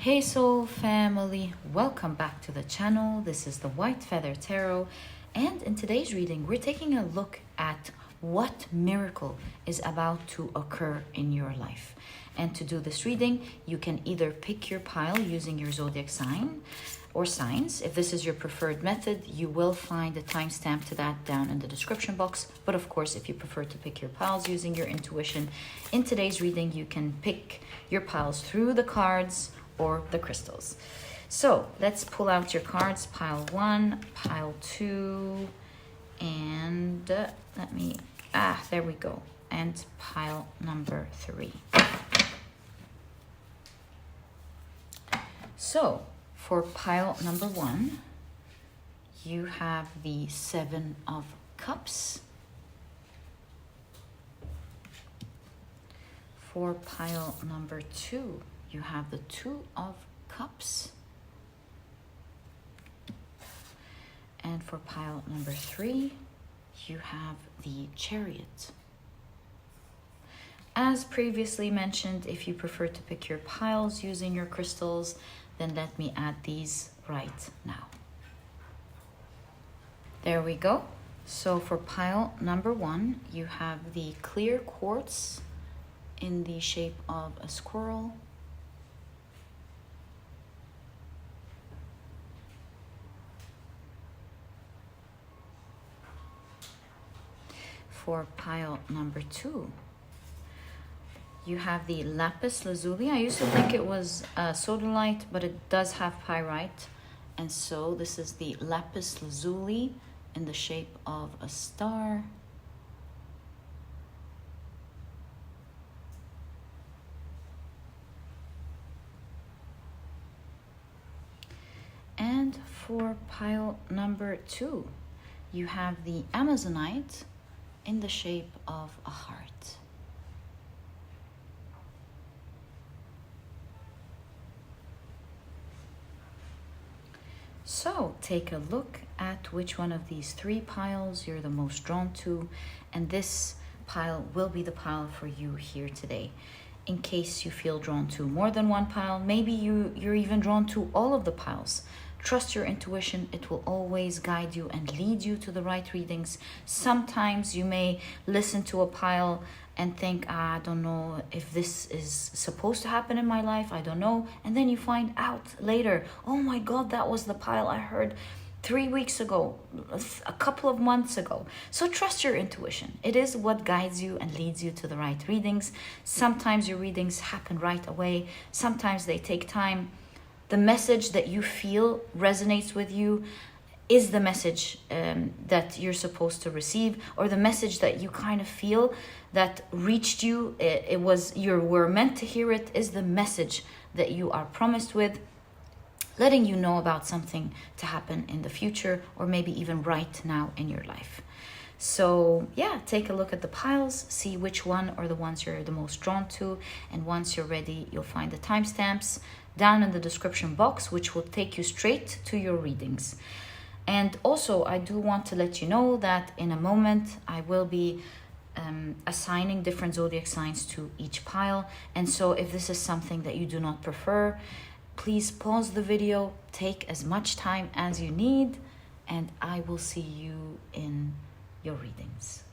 Hey Soul family, welcome back to the channel. This is the White Feather Tarot, and in today's reading we're taking a look at what miracle is about to occur in your life. And to do this reading, you can either pick your pile using your zodiac sign or signs. If this is your preferred method, you will find a timestamp to that down in the description box. But of course, if you prefer to pick your piles using your intuition, in today's reading, you can pick your piles through the cards or the crystals. So let's pull out your cards, pile 1, pile 2, and there we go, and pile number 3. So for pile number 1, you have the 7 of Cups. For pile number 2, you have the 2 of Cups. And for pile number 3, you have the Chariot. As previously mentioned, if you prefer to pick your piles using your crystals, then let me add these right now. There we go. So for pile number 1, you have the clear quartz in the shape of a squirrel. For pile number 2, you have the Lapis Lazuli. I used to think it was sodalite, but it does have pyrite. And so this is the Lapis Lazuli in the shape of a star. And for pile number 2, you have the Amazonite in the shape of a heart. So take a look at which one of these 3 piles you're the most drawn to, and this pile will be the pile for you here today. In case you feel drawn to more than one pile, maybe you're even drawn to all of the piles. Trust your intuition. It will always guide you and lead you to the right readings. Sometimes you may listen to a pile and think, I don't know if this is supposed to happen in my life. I don't know. And then you find out later, oh my God, that was the pile I heard 3 weeks ago, a couple of months ago. So trust your intuition. It is what guides you and leads you to the right readings. Sometimes your readings happen right away. Sometimes they take time. The message that you feel resonates with you is the message that you're supposed to receive, or the message that you kind of feel that reached you. It was you were meant to hear it, is the message that you are promised with, letting you know about something to happen in the future, or maybe even right now in your life. So yeah, take a look at the piles, see which one are the ones you're the most drawn to, and once you're ready, you'll find the timestamps down in the description box, which will take you straight to your readings. And also, I do want to let you know that in a moment, I will be assigning different zodiac signs to each pile. And so if this is something that you do not prefer, please pause the video, take as much time as you need, and I will see you in your readings.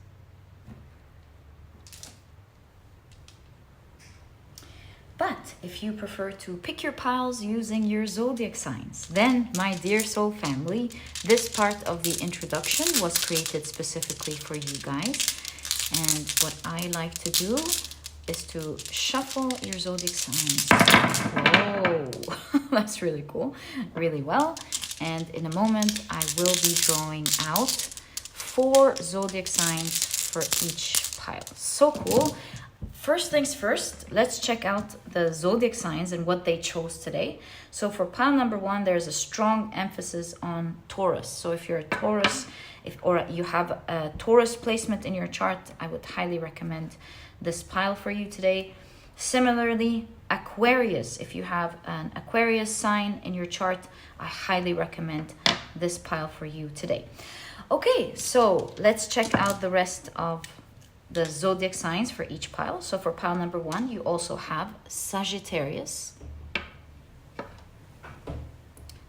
But if you prefer to pick your piles using your zodiac signs, then my dear soul family, this part of the introduction was created specifically for you guys. And what I like to do is to shuffle your zodiac signs. Whoa, that's really cool, really well. And in a moment, I will be drawing out 4 zodiac signs for each pile. So cool. First things first, let's check out the zodiac signs and what they chose today. So for pile number 1, there's a strong emphasis on Taurus. So if you're a Taurus, or you have a Taurus placement in your chart, I would highly recommend this pile for you today. Similarly, Aquarius, if you have an Aquarius sign in your chart, I highly recommend this pile for you today. Okay, so let's check out the rest of the zodiac signs for each pile. So for pile number 1, you also have Sagittarius.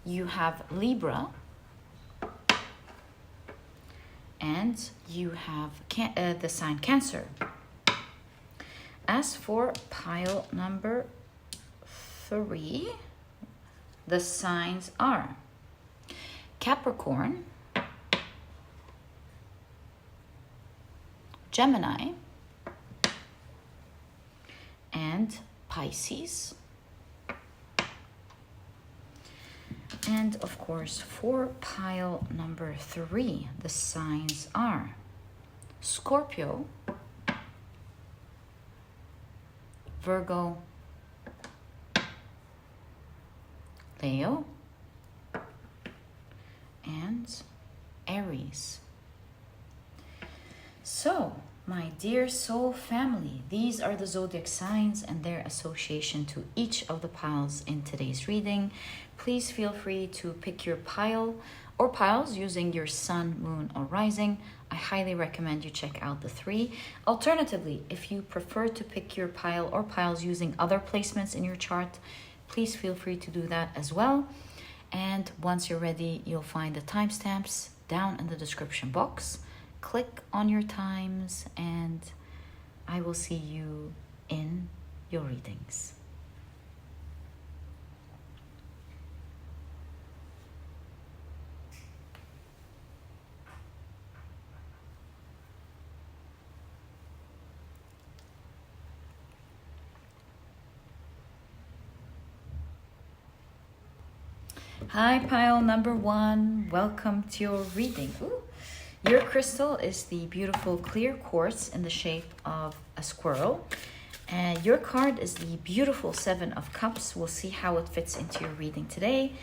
you have Libra, and you have the sign Cancer. As for pile number 3, the signs are Capricorn, Gemini, and Pisces. And of course, for pile number 3, the signs are Scorpio, Virgo, Leo, and Aries. So, my dear soul family, these are the zodiac signs and their association to each of the piles in today's reading. Please feel free to pick your pile or piles using your sun, moon, or rising. I highly recommend you check out the 3. Alternatively, if you prefer to pick your pile or piles using other placements in your chart, please feel free to do that as well. And once you're ready, you'll find the timestamps down in the description box. Click on your times and I will see you in your readings. Hi, pile number 1. Welcome to your reading. Ooh. Your crystal is the beautiful clear quartz in the shape of a squirrel. And your card is the beautiful 7 of Cups. We'll see how it fits into your reading today.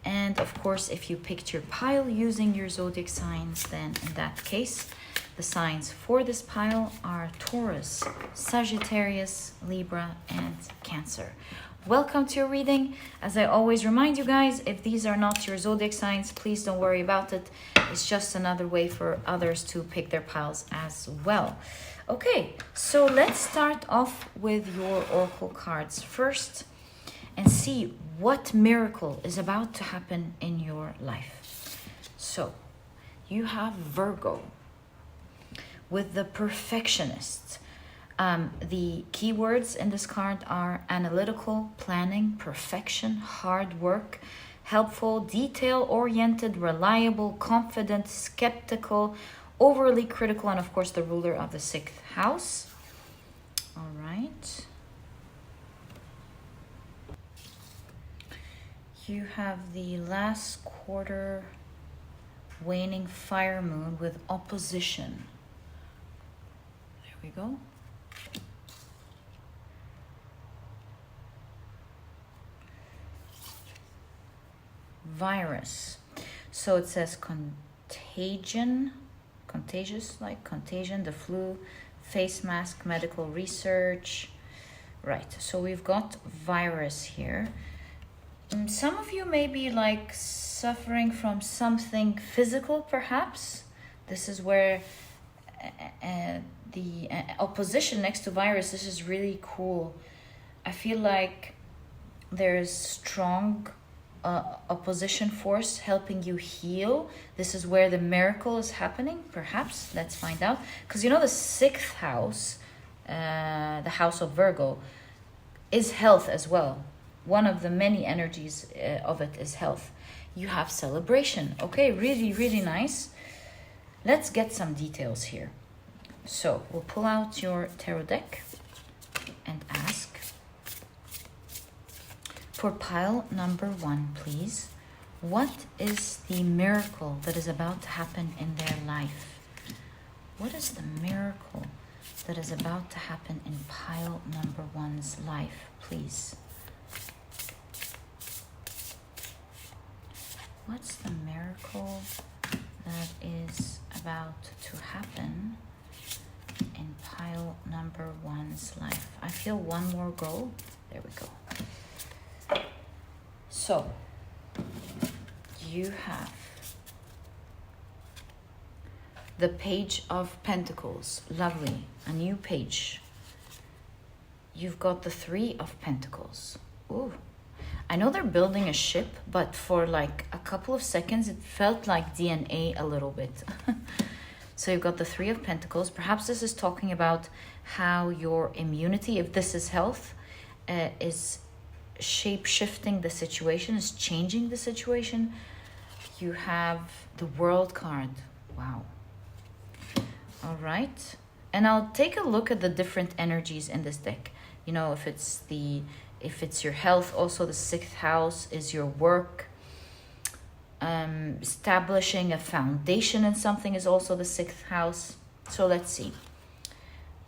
And of course, if you picked your pile using your zodiac signs, then in that case, the signs for this pile are Taurus, Sagittarius, Libra, and Cancer. Welcome to your reading. As I always remind you guys, if these are not your zodiac signs, please don't worry about it. It's just another way for others to pick their piles as well. Okay, so let's start off with your oracle cards first and see what miracle is about to happen in your life. So, you have Virgo with the perfectionist. The keywords in this card are analytical, planning, perfection, hard work, helpful, detail-oriented, reliable, confident, skeptical, overly critical, and of course the ruler of the 6th house. All right. You have the last quarter waning fire moon with opposition. There we go. Virus. So it says contagious, like contagion, the flu, face mask, medical research. Right, so we've got virus here. Some of you may be like suffering from something physical, perhaps. This is where the opposition next to virus, this is really cool. I feel like there's strong opposition force helping you heal. This is where the miracle is happening, perhaps. Let's find out. Because you know the 6th house, the house of Virgo, is health as well. One of the many energies of it is health. You have celebration. Okay, really, really nice. Let's get some details here. So we'll pull out your tarot deck and ask for pile number 1, please. What is the miracle that is about to happen in their life? What is the miracle that is about to happen in pile number 1's life, please? What's the miracle that is about to happen in pile number 1's life? I feel one more go. There we go. So, you have the Page of Pentacles. Lovely. A new page. You've got the 3 of Pentacles. Ooh. I know they're building a ship, but for like a couple of seconds, it felt like DNA a little bit. So you've got the Three of Pentacles. Perhaps this is talking about how your immunity, if this is health, is shape-shifting the situation, is changing the situation. You have the World card. Wow. All right. And I'll take a look at the different energies in this deck. You know, if it's your health, also the sixth house is your work. Establishing a foundation in something is also the sixth house. So let's see.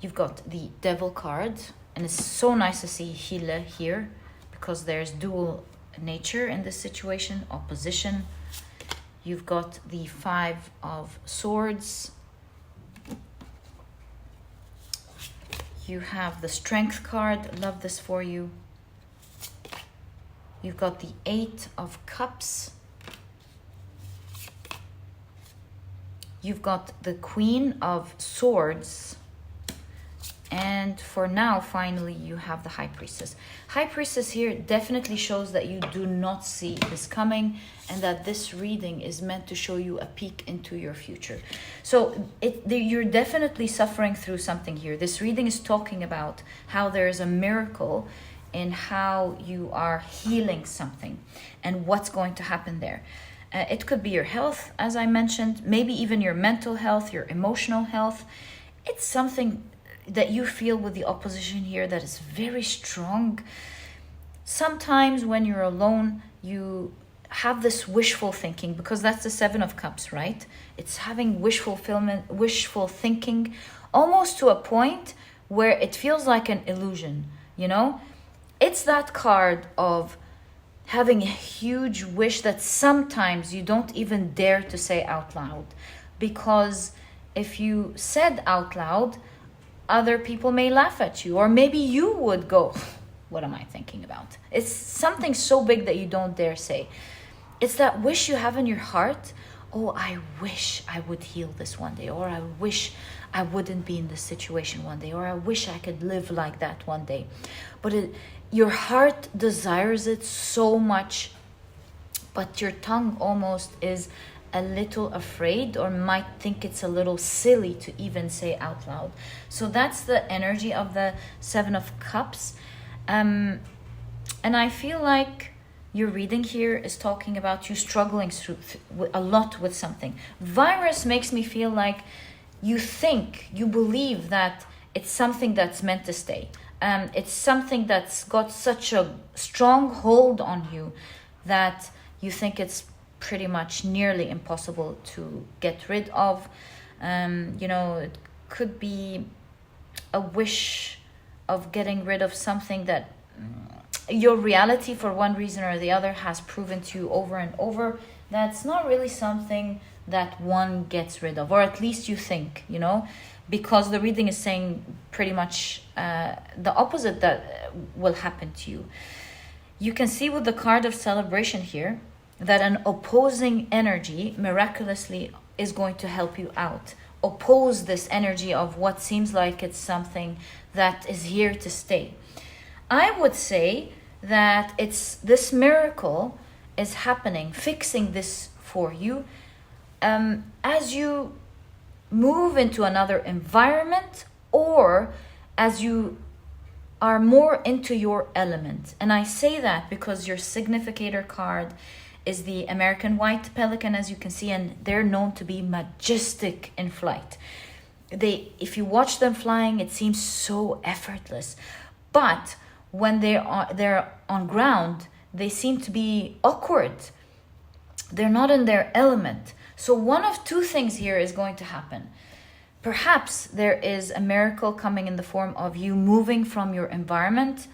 You've got the Devil card, and it's so nice to see Hile here because there's dual nature in this situation, opposition. You've got the Five of Swords. You have the Strength card. Love this for you. You've got the Eight of Cups. You've got the Queen of Swords. And for now, finally, you have the High Priestess. High Priestess here definitely shows that you do not see this coming and that this reading is meant to show you a peek into your future. So you're definitely suffering through something here. This reading is talking about how there is a miracle in how you are healing something and what's going to happen there. It could be your health, as I mentioned, maybe even your mental health, your emotional health. It's something that you feel with the opposition here that is very strong. Sometimes when you're alone, you have this wishful thinking, because that's the Seven of Cups, right? It's having wishful thinking, almost to a point where it feels like an illusion, you know? It's that card of having a huge wish that sometimes you don't even dare to say out loud, because if you said out loud, other people may laugh at you, or maybe you would go, what am I thinking about? It's something so big that you don't dare say. It's that wish you have in your heart. Oh, I wish I would heal this one day, or I wish I wouldn't be in this situation one day, or I wish I could live like that one day. But your heart desires it so much, but your tongue almost is a little afraid or might think it's a little silly to even say out loud. So that's the energy of the Seven of Cups. And I feel like your reading here is talking about you struggling through a lot with something. Virus makes me feel like you believe that it's something that's meant to stay. It's something that's got such a strong hold on you that you think it's pretty much nearly impossible to get rid of. You know, it could be a wish of getting rid of something that your reality, for one reason or the other, has proven to you over and over that's not really something that one gets rid of, or at least you think, you know, because the reading is saying pretty much the opposite that will happen to you. You can see with the card of Celebration here that an opposing energy miraculously is going to help you out. Oppose this energy of what seems like it's something that is here to stay. I would say that it's this miracle is happening, fixing this for you as you move into another environment, or as you are more into your element. And I say that because your significator card is the American white pelican, as you can see, and they're known to be majestic in flight. If you watch them flying, it seems so effortless. But when they're on ground, they seem to be awkward. They're not in their element. So one of two things here is going to happen. Perhaps there is a miracle coming in the form of you moving from your environment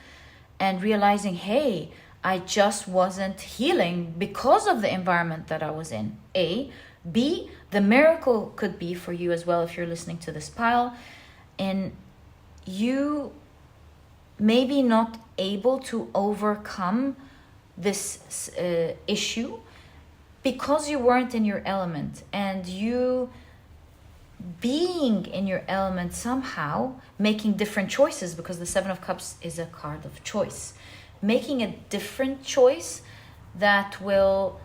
and realizing, hey, I just wasn't healing because of the environment that I was in. A. B, the miracle could be for you as well, if you're listening to this pile, and you maybe not able to overcome this issue because you weren't in your element, and you being in your element somehow making different choices, because the Seven of Cups is a card of choice. making a different choice that will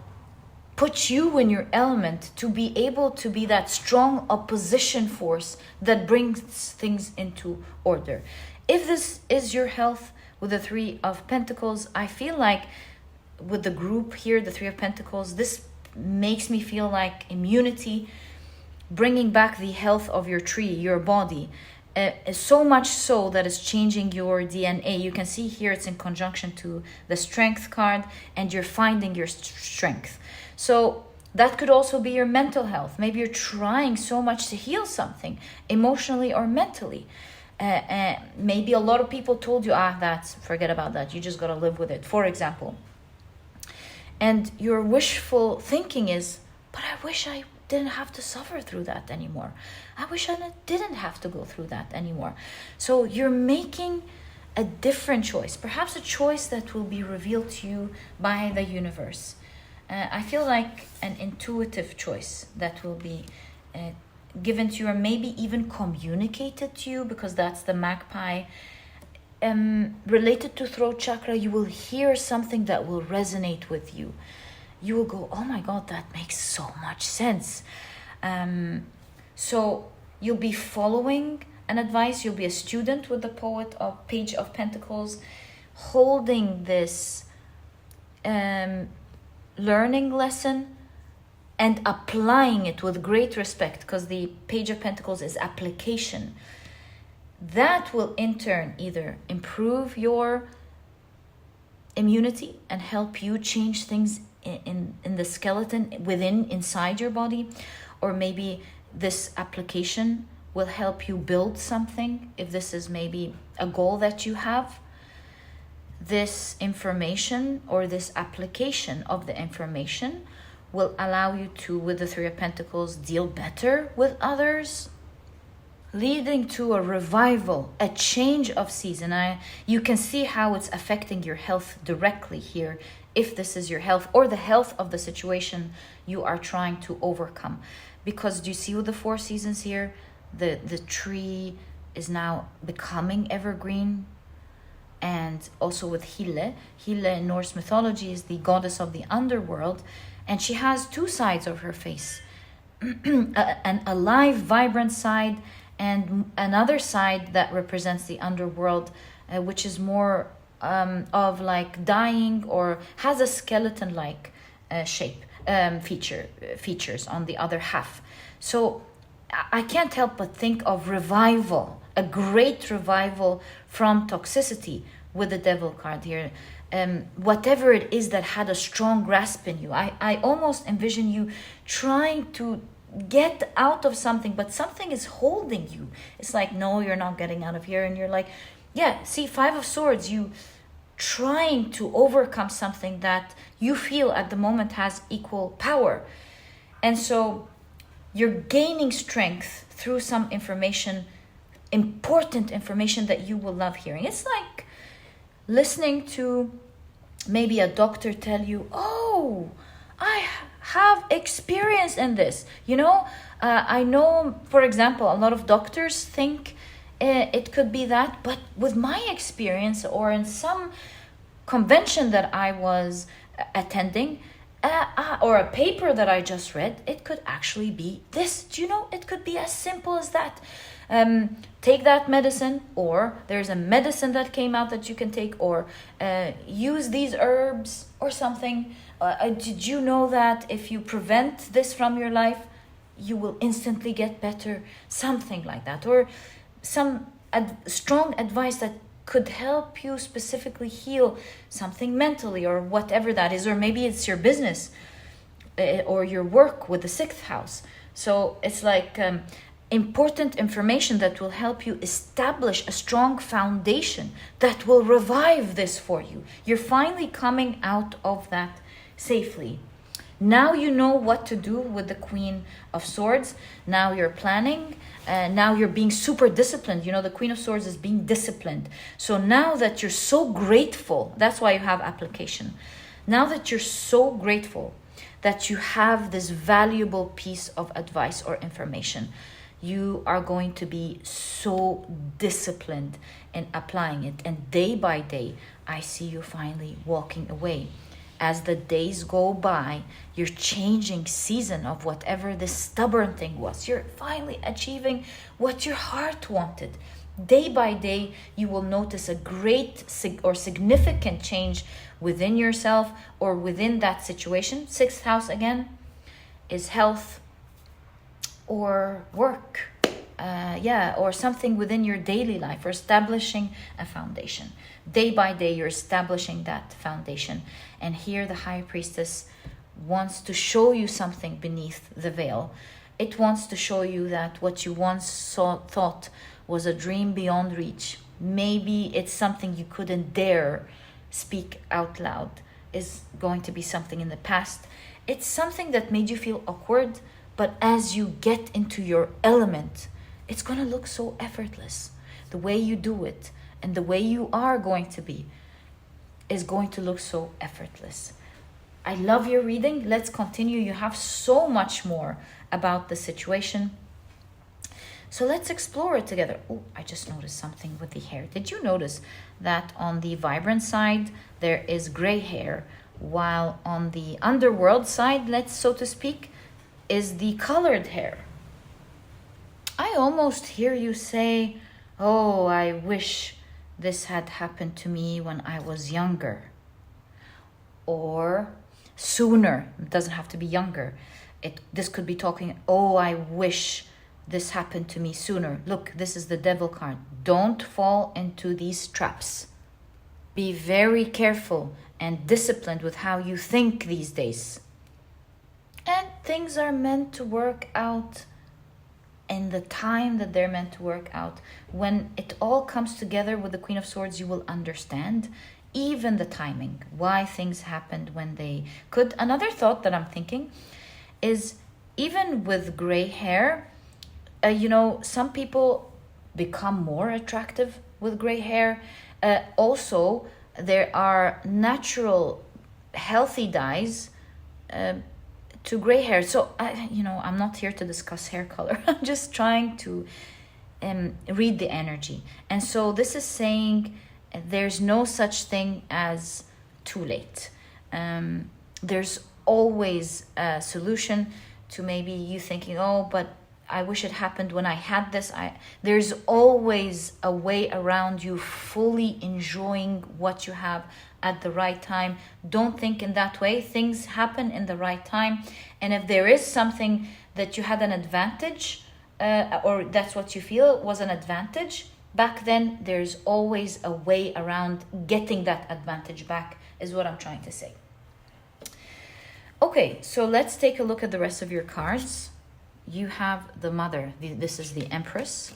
put you in your element to be able to be that strong opposition force that brings things into order. If this is your health with the Three of Pentacles, I feel like with the group here, the Three of Pentacles, this makes me feel like immunity, bringing back the health of your tree, your body, so much so that it's changing your DNA. You can see here it's in conjunction to the Strength card, and you're finding your strength. So that could also be your mental health. Maybe you're trying so much to heal something emotionally or mentally. Maybe a lot of people told you, forget about that. You just got to live with it, for example. And your wishful thinking is, but I wish I didn't have to suffer through that anymore. I wish I didn't have to go through that anymore. So you're making a different choice, perhaps a choice that will be revealed to you by the universe. I feel like an intuitive choice that will be given to you, or maybe even communicated to you, because that's the magpie. Related to throat chakra, you will hear something that will resonate with you. You will go, oh my God, that makes so much sense. So you'll be following an advice. You'll be a student with the Page of Pentacles, holding this learning lesson and applying it with great respect, because the Page of Pentacles is application. That will in turn either improve your immunity and help you change things in the skeleton inside your body, or maybe this application will help you build something if this is maybe a goal that you have. This information, or this application of the information, will allow you to, with the Three of Pentacles, deal better with others, leading to a revival, a change of season. You can see how it's affecting your health directly here, if this is your health or the health of the situation you are trying to overcome. Because do you see with the 4 seasons here, the tree is now becoming evergreen. And also with Hille in Norse mythology is the goddess of the underworld, and she has 2 sides of her face. An alive, vibrant side, and another side that represents the underworld, which is more of like dying, or has a skeleton-like shape, features on the other half. So I can't help but think of revival, a great revival from toxicity with the Devil card here. Whatever it is that had a strong grasp in you, I almost envision you trying to get out of something, but something is holding you. It's like, no, you're not getting out of here. And you're like, yeah, see, 5 of Swords, you trying to overcome something that you feel at the moment has equal power. And so you're gaining strength through some information, important information that you will love hearing. It's like listening to maybe a doctor tell you, oh, I have experience in this. I know, for example, a lot of doctors think it could be that, but with my experience, or in some convention that I was attending, or a paper that I just read, it could actually be this. Do you know, it could be as simple as that. Take that medicine, or there's a medicine that came out that you can take, or use these herbs or something. Did you know that if you prevent this from your life, you will instantly get better? Something like that. Or some strong advice that could help you specifically heal something mentally, or whatever that is. Or maybe it's your business or your work with the 6th house. So it's like important information that will help you establish a strong foundation that will revive this for you. You're finally coming out of that safely. Now you know what to do with the Queen of Swords. Now you're planning. Now you're being super disciplined. The Queen of Swords is being disciplined. So now that you're so grateful, that's why you have application. Now that you're so grateful that you have this valuable piece of advice or information, You are going to be so disciplined in applying it. And day by day, I see you finally walking away. As the days go by, you're changing season of whatever this stubborn thing was. You're finally achieving what your heart wanted. Day by day, you will notice a great or significant change within yourself or within that situation. Sixth house again is health or work, or something within your daily life, or establishing a foundation. Day by day, you're establishing that foundation. And here the High Priestess wants to show you something beneath the veil. It wants to show you that what you once thought was a dream beyond reach, maybe it's something you couldn't dare speak out loud, is going to be something in the past. It's something that made you feel awkward, but as you get into your element, it's going to look so effortless. The way you do it and the way you are going to be is going to look so effortless. I love your reading. Let's continue. You have so much more about the situation. So let's explore it together. Oh, I just noticed something with the hair. Did you notice that on the vibrant side, there is gray hair, while on the underworld side, so to speak, is the colored hair? I almost hear you say, oh, I wish this had happened to me when I was younger. Or sooner. It doesn't have to be younger. This could be talking, oh, I wish this happened to me sooner. Look, this is the Devil card. Don't fall into these traps. Be very careful and disciplined with how you think these days. And things are meant to work out in the time that they're meant to work out. When it all comes together with the Queen of Swords, you will understand even the timing, why things happened when they could. Another thought that I'm thinking is, even with gray hair, some people become more attractive with gray hair. Also, there are natural healthy dyes to gray hair. So, I'm not here to discuss hair color. I'm just trying to read the energy. And so this is saying there's no such thing as too late. There's always a solution to maybe you thinking, oh, but I wish it happened when I had this. There's always a way around you fully enjoying what you have at the right time. Don't think in that way. Things happen in the right time. And if there is something that you had an advantage, or that's what you feel was an advantage back then, there's always a way around getting that advantage back, is what I'm trying to say. Okay, so let's take a look at the rest of your cards. You have the Mother. This is the Empress.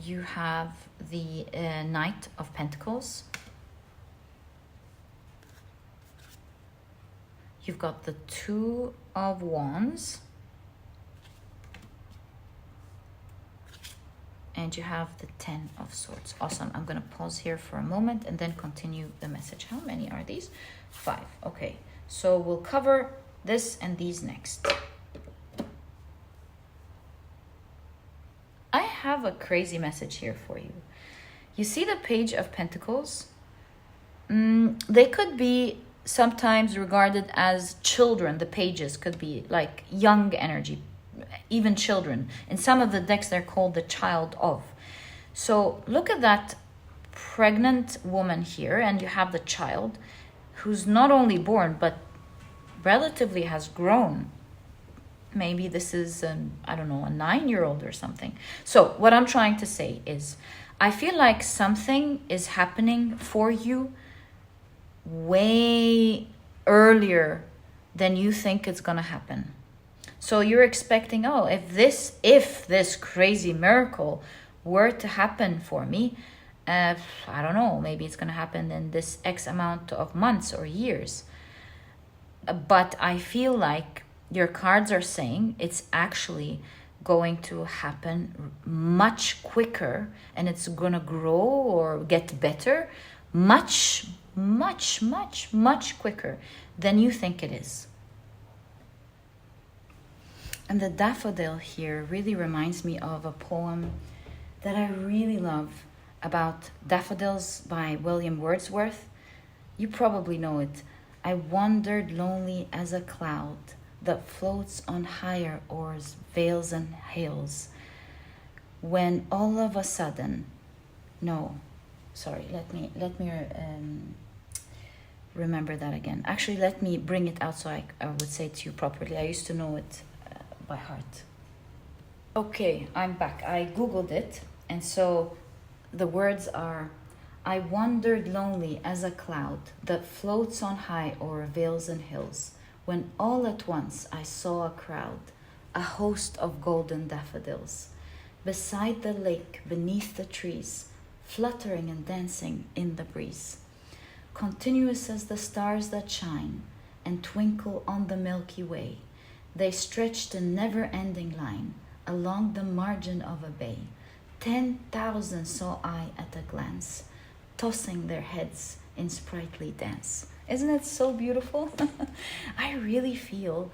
You have the Knight of Pentacles. You've got the Two of Wands. And you have the Ten of Swords. Awesome. I'm going to pause here for a moment and then continue the message. How many are these? 5. Okay. So we'll cover this and these next. I have a crazy message here for you. You see the Page of Pentacles? They could be sometimes regarded as children. The pages could be like young energy, even children. In some of the decks, they're called the child of. So look at that pregnant woman here, and you have the child who's not only born, but relatively has grown. Maybe this is, a 9-year-old or something. So what I'm trying to say is, I feel like something is happening for you way earlier than you think it's going to happen. So you're expecting, if this crazy miracle were to happen for me, I don't know, maybe it's going to happen in this X amount of months or years. But I feel like your cards are saying it's actually going to happen much quicker, and it's going to grow or get better much, much, much, much quicker than you think it is. And the daffodil here really reminds me of a poem that I really love about daffodils by William Wordsworth. You probably know it. I wandered lonely as a cloud that floats on higher o'ers vales and hills, when all of a sudden, no, sorry, let me remember that again. Actually, let me bring it out so I would say it to you properly. I used to know it by heart. Okay, I'm back. I googled it, and so the words are, I wandered lonely as a cloud that floats on high o'er vales and hills, when all at once I saw a crowd, a host of golden daffodils, beside the lake, beneath the trees, fluttering and dancing in the breeze, continuous as the stars that shine and twinkle on the Milky Way. They stretched a never-ending line along the margin of a bay. 10,000 saw I at a glance, tossing their heads in sprightly dance. Isn't it so beautiful? I really feel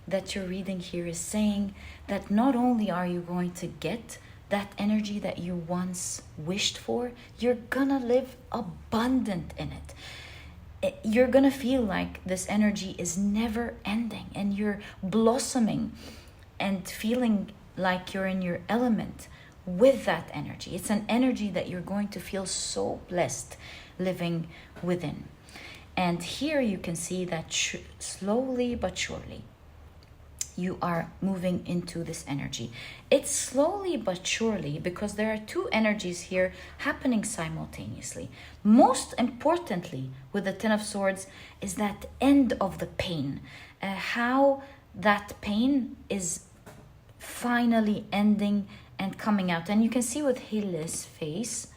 that your reading here is saying that not only are you going to get that energy that you once wished for, you're gonna live abundant in it. You're gonna feel like this energy is never ending, and you're blossoming and feeling like you're in your element with that energy. It's an energy that you're going to feel so blessed living within. And here you can see that slowly but surely you are moving into this energy. It's slowly but surely because there are two energies here happening simultaneously. Most importantly, with the Ten of Swords, is that end of the pain. How that pain is finally ending and coming out. And you can see with Ellis' face,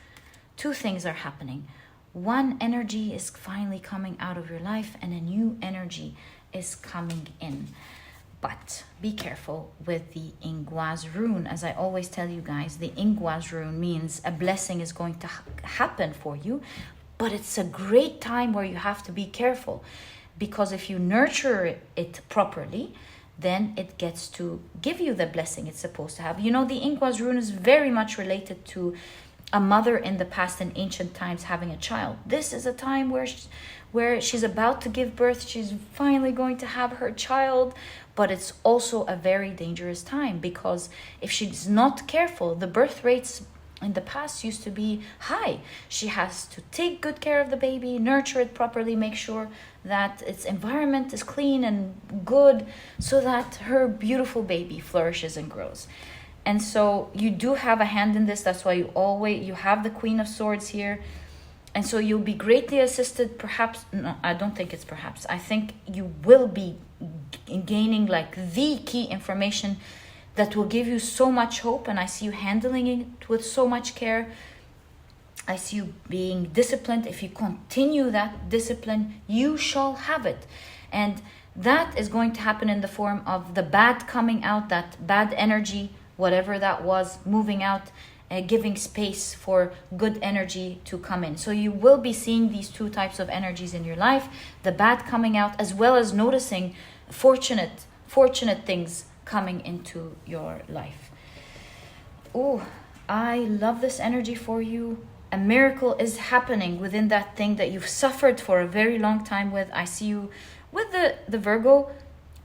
two things are happening. One energy is finally coming out of your life, and a new energy is coming in. But be careful with the Ingwaz rune. As I always tell you guys, the Ingwaz rune means a blessing is going to happen for you, but it's a great time where you have to be careful, because if you nurture it properly, then it gets to give you the blessing it's supposed to have. You know, the Ingwaz rune is very much related to a mother in the past, in ancient times, having a child. This is a time where she's about to give birth. She's finally going to have her child. But it's also a very dangerous time, because if she's not careful, the birth rates in the past used to be high. She has to take good care of the baby, nurture it properly, make sure that its environment is clean and good, so that her beautiful baby flourishes and grows. And so you do have a hand in this. That's why you have the Queen of Swords here. And so you'll be greatly assisted, perhaps. No, I don't think it's perhaps. I think you will be gaining like the key information that will give you so much hope. And I see you handling it with so much care. I see you being disciplined. If you continue that discipline, you shall have it. And that is going to happen in the form of the bad coming out, that bad energy, whatever that was, moving out, giving space for good energy to come in. So you will be seeing these two types of energies in your life, the bad coming out, as well as noticing fortunate things coming into your life. Oh, I love this energy for you. A miracle is happening within that thing that you've suffered for a very long time with. I see you with the Virgo.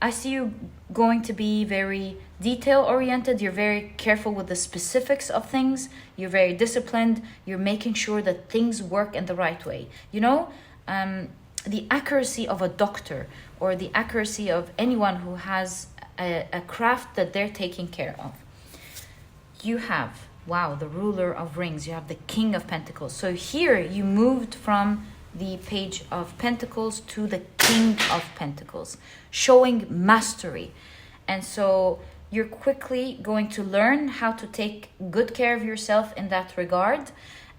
I see you going to be very detail-oriented. You're very careful with the specifics of things. You're very disciplined. You're making sure that things work in the right way. You know, the accuracy of a doctor, or the accuracy of anyone who has a craft that they're taking care of. You have, wow, the ruler of rings. You have the King of Pentacles. So here you moved from the Page of Pentacles to the King of Pentacles, showing mastery. And so you're quickly going to learn how to take good care of yourself in that regard.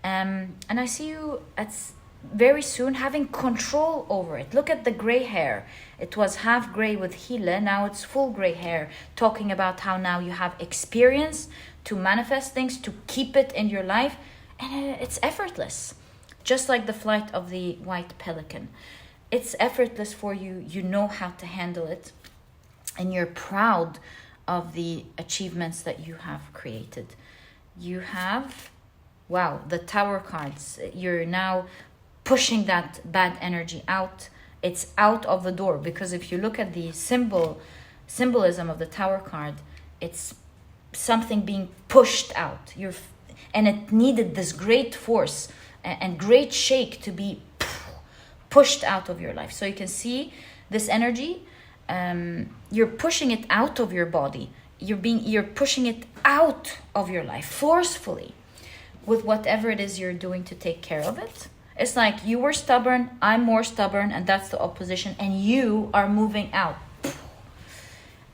And I see you very soon having control over it. Look at the gray hair. It was half gray with Hile, now it's full gray hair, talking about how now you have experience to manifest things, to keep it in your life, and it's effortless. Just like the flight of the white pelican. It's effortless for you. You know how to handle it. And you're proud of the achievements that you have created. You have, wow, the Tower cards. You're now pushing that bad energy out. It's out of the door, because if you look at the symbolism of the Tower card, it's something being pushed out. And it needed this great force and great shake to be pushed out of your life. So you can see this energy. You're pushing it out of your body. You're pushing it out of your life forcefully with whatever it is you're doing to take care of it. It's like you were stubborn, I'm more stubborn, and that's the opposition, and you are moving out.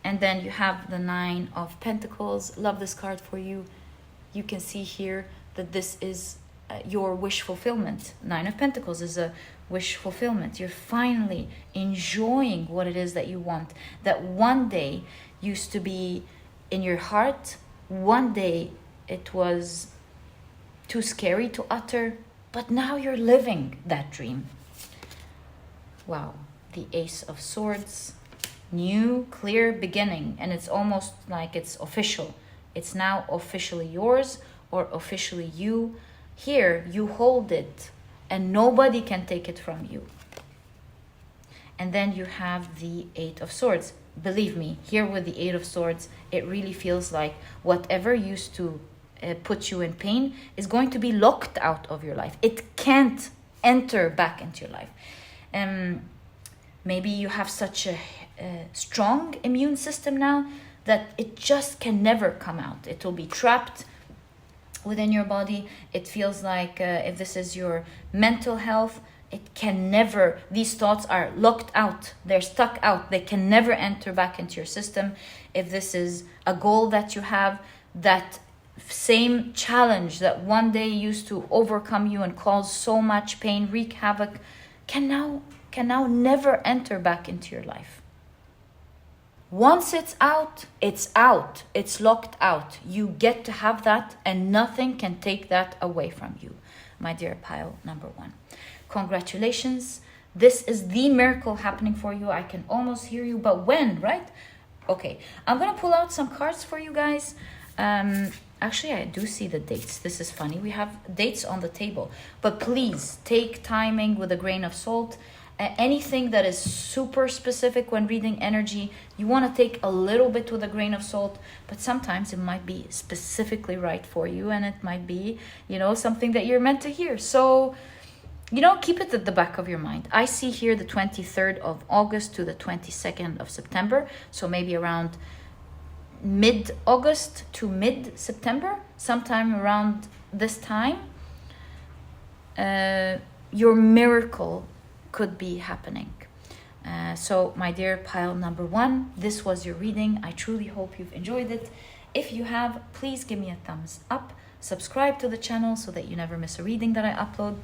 And then you have the 9 of Pentacles. Love this card for you. You can see here that this is your wish fulfillment. 9 of Pentacles is a wish fulfillment. You're finally enjoying what it is that you want, that one day used to be in your heart. One day it was too scary to utter, but now you're living that dream. Wow. The Ace of Swords. New, clear beginning. And it's almost like it's official. It's now officially yours, or officially you. Here, you hold it and nobody can take it from you. And then you have the 8 of Swords. Believe me, here with the 8 of Swords, it really feels like whatever used to put you in pain is going to be locked out of your life. It can't enter back into your life. Maybe you have such a strong immune system now that it just can never come out. It will be trapped within your body. It feels like if this is your mental health, it can never, these thoughts are locked out. They're stuck out. They can never enter back into your system. If this is a goal that you have, that same challenge that one day used to overcome you and cause so much pain, wreak havoc, can now never enter back into your life. Once it's out, it's out. It's locked out. You get to have that, and nothing can take that away from you, my dear pile number 1. Congratulations. This is the miracle happening for you. I can almost hear you, but when, right? Okay, I'm going to pull out some cards for you guys. Actually, I do see the dates. This is funny. We have dates on the table, but please take timing with a grain of salt. Anything that is super specific when reading energy, you want to take a little bit with a grain of salt, but sometimes it might be specifically right for you, and it might be, something that you're meant to hear. So, keep it at the back of your mind. I see here the 23rd of August to the 22nd of September. So maybe around mid-August to mid-September, sometime around this time, your miracle could be happening. So my dear pile number 1, this was your reading. I truly hope you've enjoyed it. If you have, please give me a thumbs up, subscribe to the channel so that you never miss a reading that I upload.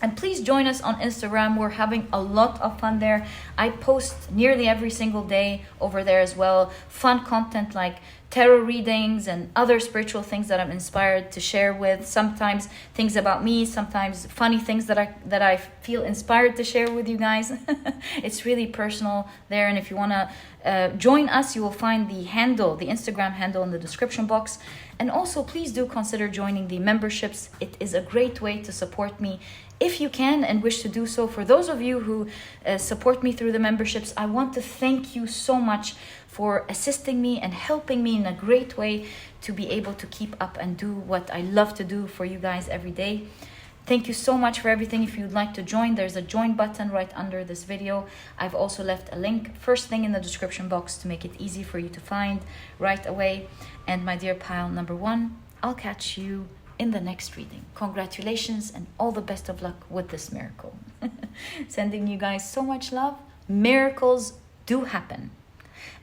And please join us on Instagram. We're having a lot of fun there. I post nearly every single day over there as well. Fun content like tarot readings and other spiritual things that I'm inspired to share with. Sometimes things about me, sometimes funny things that I feel inspired to share with you guys. It's really personal there. And if you want to join us, you will find the Instagram handle in the description box. And also, please do consider joining the memberships. It is a great way to support me if you can and wish to do so. For those of you who support me through the memberships, I want to thank you so much for assisting me and helping me in a great way to be able to keep up and do what I love to do for you guys every day. Thank you so much for everything. If you'd like to join, there's a join button right under this video. I've also left a link first thing in the description box to make it easy for you to find right away. And my dear pile number 1, I'll catch you in the next reading. Congratulations and all the best of luck with this miracle. Sending you guys so much love. Miracles do happen.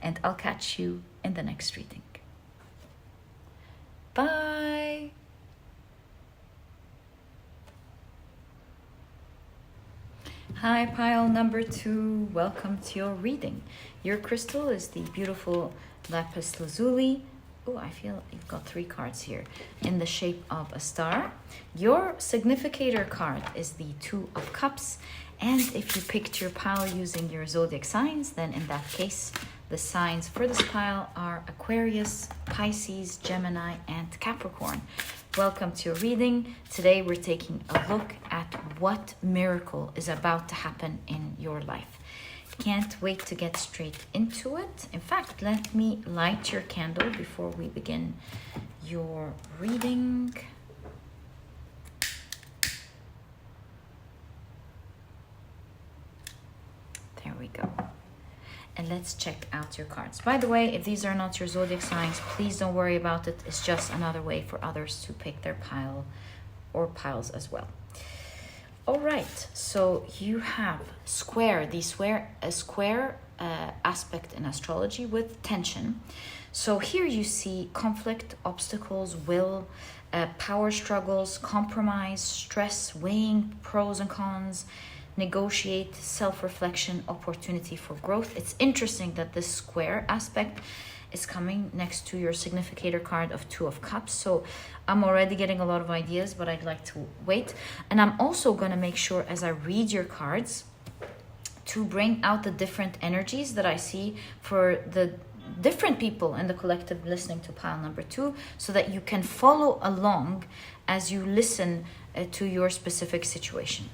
And I'll catch you in the next reading. Bye. Hi, pile number 2. Welcome to your reading. Your crystal is the beautiful Lapis Lazuli. Oh, I feel you've got 3 cards here in the shape of a star. Your significator card is the 2 of Cups, And if you picked your pile using your zodiac signs, then in that case, the signs for this pile are Aquarius, Pisces, Gemini, and Capricorn. Welcome to your reading. Today we're taking a look at what miracle is about to happen in your life. Can't wait to get straight into it. In fact, let me light your candle before we begin your reading. There we go. And let's check out your cards. By the way, if these are not your zodiac signs, please don't worry about it. It's just another way for others to pick their pile or piles as well. All right, so you have square, a square aspect in astrology with tension. So here you see conflict, obstacles, will, power struggles, compromise, stress, weighing pros and cons, negotiate, self-reflection, opportunity for growth. It's interesting that this square aspect is coming next to your significator card of Two of Cups. So I'm already getting a lot of ideas, but I'd like to wait. And I'm also going to make sure as I read your cards to bring out the different energies that I see for the different people in the collective listening to pile number 2, so that you can follow along as you listen to your specific situation.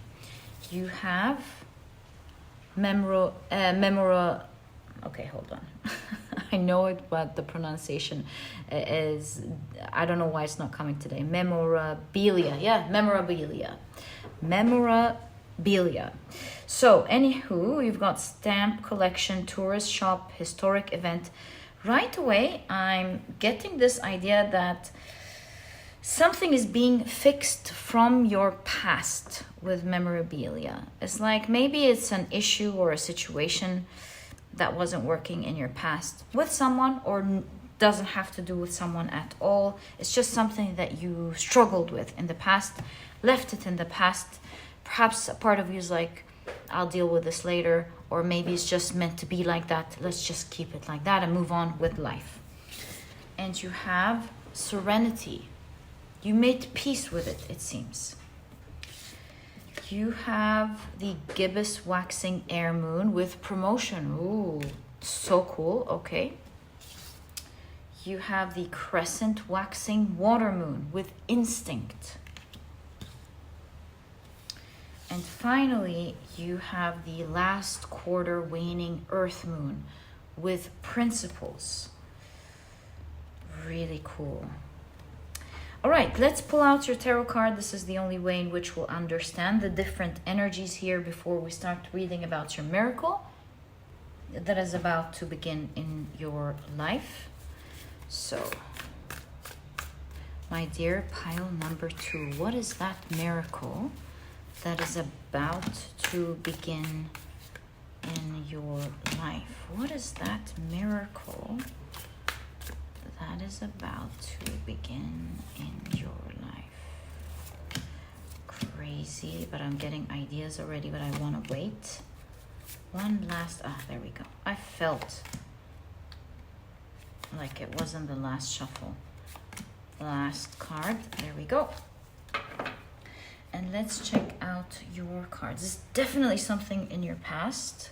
You have okay, hold on. I know it, but the pronunciation is, I don't know why it's not coming today. Memorabilia. Yeah, memorabilia. Memorabilia. So, anywho, you've got stamp collection, tourist shop, historic event. Right away, I'm getting this idea that something is being fixed from your past with memorabilia. It's like maybe it's an issue or a situation that wasn't working in your past with someone, or doesn't have to do with someone at all. It's just something that you struggled with in the past, left it in the past. Perhaps a part of you is like, I'll deal with this later, or maybe it's just meant to be like that. Let's just keep it like that and move on with life. And you have serenity. You made peace with it, it seems. You have the gibbous waxing air moon with promotion. Ooh, so cool. Okay. You have the crescent waxing water moon with instinct. And finally, you have the last quarter waning earth moon with principles. Really cool. All right, let's pull out your tarot card. This is the only way in which we'll understand the different energies here before we start reading about your miracle that is about to begin in your life. So, my dear pile number 2, what is that miracle that is about to begin in your life? What is that miracle that is about to begin in your life? Crazy, but I'm getting ideas already, but I want to wait. One last, there we go. I felt like it wasn't the last shuffle. Last card, there we go. And let's check out your cards. It's definitely something in your past.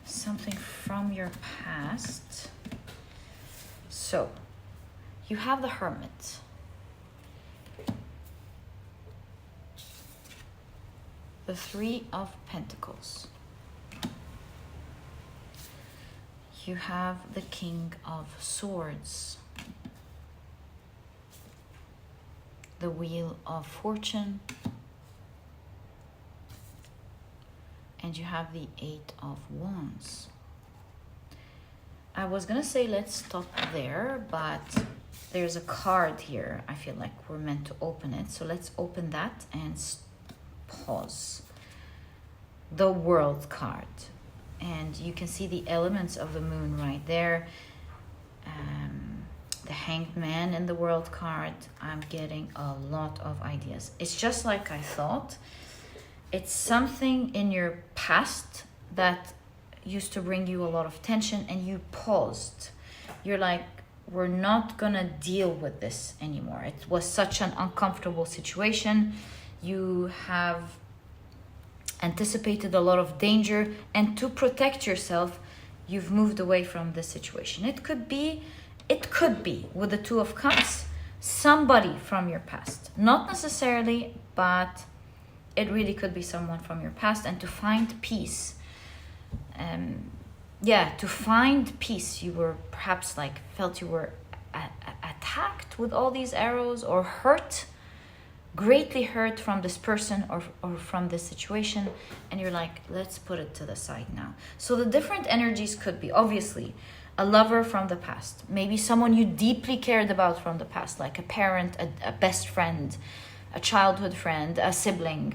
Something from your past. So, you have the Hermit. The Three of Pentacles. You have the King of Swords. The Wheel of Fortune. And you have the Eight of Wands. I was gonna say let's stop there, but there's a card here. I feel like we're meant to open it. So let's open that and pause. The World card. And you can see the elements of the moon right there. The Hanged Man in the World card. I'm getting a lot of ideas. It's just like I thought. It's something in your past that used to bring you a lot of tension and you paused. You're like, we're not gonna deal with this anymore. It was such an uncomfortable situation. You have anticipated a lot of danger, and to protect yourself, you've moved away from this situation. It could be with the Two of Cups, somebody from your past. Not necessarily, but it really could be someone from your past. And to find peace, to find peace, you were perhaps felt you were attacked with all these arrows, or hurt, greatly hurt from this person or from this situation, and you're like, let's put it to the side now. So the different energies could be, obviously, a lover from the past, maybe someone you deeply cared about from the past, like a parent, a best friend, a childhood friend, a sibling,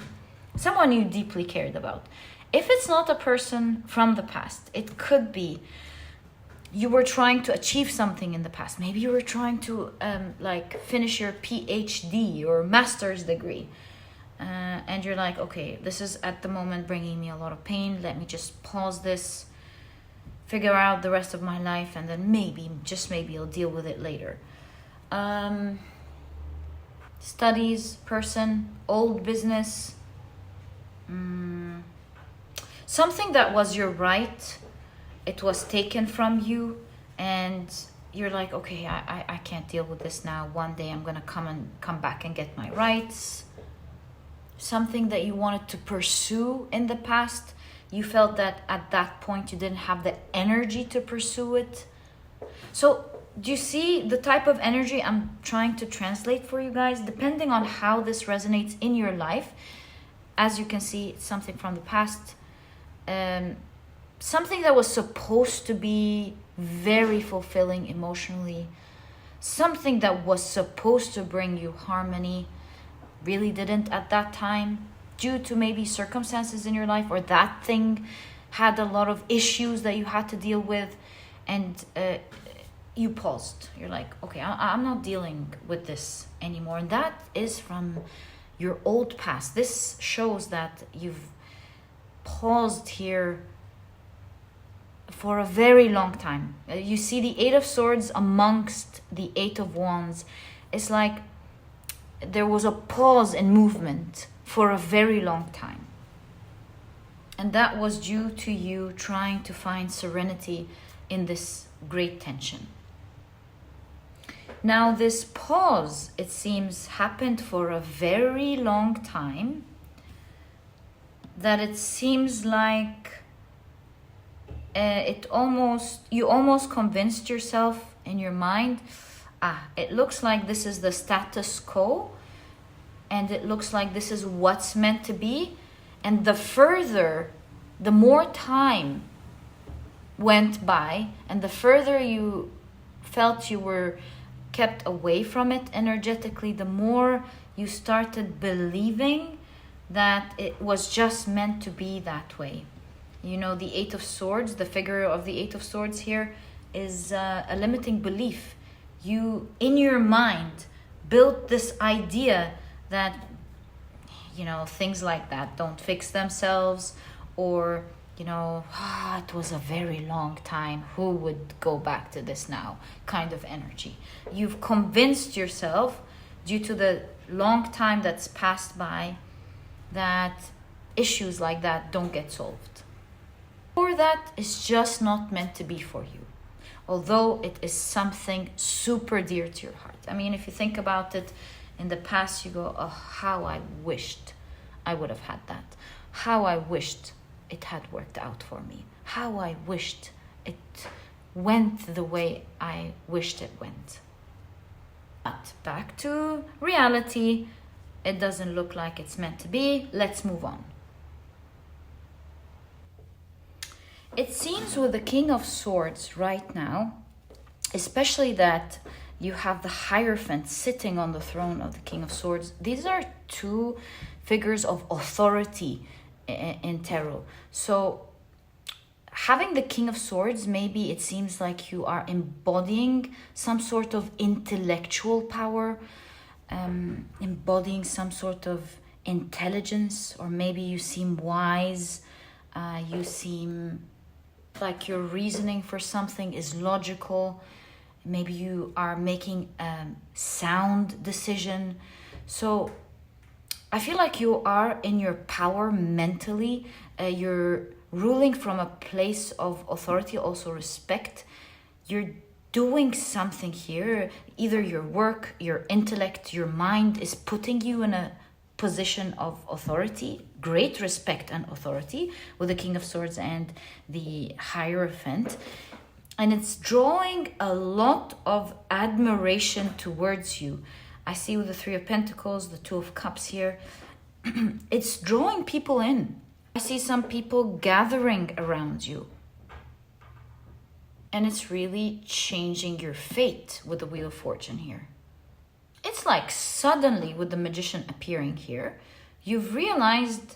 someone you deeply cared about. If it's not a person from the past, it could be you were trying to achieve something in the past. Maybe you were trying to finish your PhD or master's degree. And you're like, okay, this is at the moment bringing me a lot of pain. Let me just pause this, figure out the rest of my life, and then maybe, just maybe, I'll deal with it later. Studies, person, old business. Something that was your right, it was taken from you, and you're like, okay, I can't deal with this now. One day I'm gonna come back and get my rights. Something that you wanted to pursue in the past, you felt that at that point you didn't have the energy to pursue it. So do you see the type of energy I'm trying to translate for you guys? Depending on how this resonates in your life, as you can see, it's something from the past, something that was supposed to be very fulfilling emotionally, something that was supposed to bring you harmony, really didn't at that time, due to maybe circumstances in your life, or that thing had a lot of issues that you had to deal with, and you paused. You're like, okay, I'm not dealing with this anymore. And that is from your old past. This shows that you've paused here for a very long time. You see the Eight of Swords amongst the Eight of Wands. It's like there was a pause in movement for a very long time. And that was due to you trying to find serenity in this great tension. Now this pause, it seems, happened for a very long time, that it seems like you almost convinced yourself in your mind, it looks like this is the status quo, and it looks like this is what's meant to be. And the more time went by, and the further you felt you were kept away from it energetically, the more you started believing that it was just meant to be that way. You know, the Eight of Swords, the figure of the Eight of Swords here is a limiting belief. You, in your mind, built this idea that, you know, things like that don't fix themselves, or, you know, it was a very long time, who would go back to this now, kind of energy. You've convinced yourself, due to the long time that's passed by, that issues like that don't get solved, or that is just not meant to be for you, although it is something super dear to your heart. I mean, if you think about it, in the past you go, oh, how I wished I would have had that. How I wished it had worked out for me. How I wished it went the way I wished it went. But back to reality, it doesn't look like it's meant to be. Let's move on. It seems with the King of Swords right now, especially that you have the Hierophant sitting on the throne of the King of Swords. These are two figures of authority in tarot. So having the King of Swords, maybe it seems like you are embodying some sort of intellectual power, embodying some sort of intelligence, or maybe you seem wise, you seem like your reasoning for something is logical. Maybe you are making a sound decision. So I feel like you are in your power mentally. You're ruling from a place of authority, also respect. You're doing something here. Either your work, your intellect, your mind is putting you in a position of authority, great respect and authority, with the King of Swords and the Hierophant. And it's drawing a lot of admiration towards you. I see with the Three of Pentacles, the Two of Cups here, it's drawing people in. I see some people gathering around you. And it's really changing your fate with the Wheel of Fortune here. It's like suddenly with the Magician appearing here, you've realized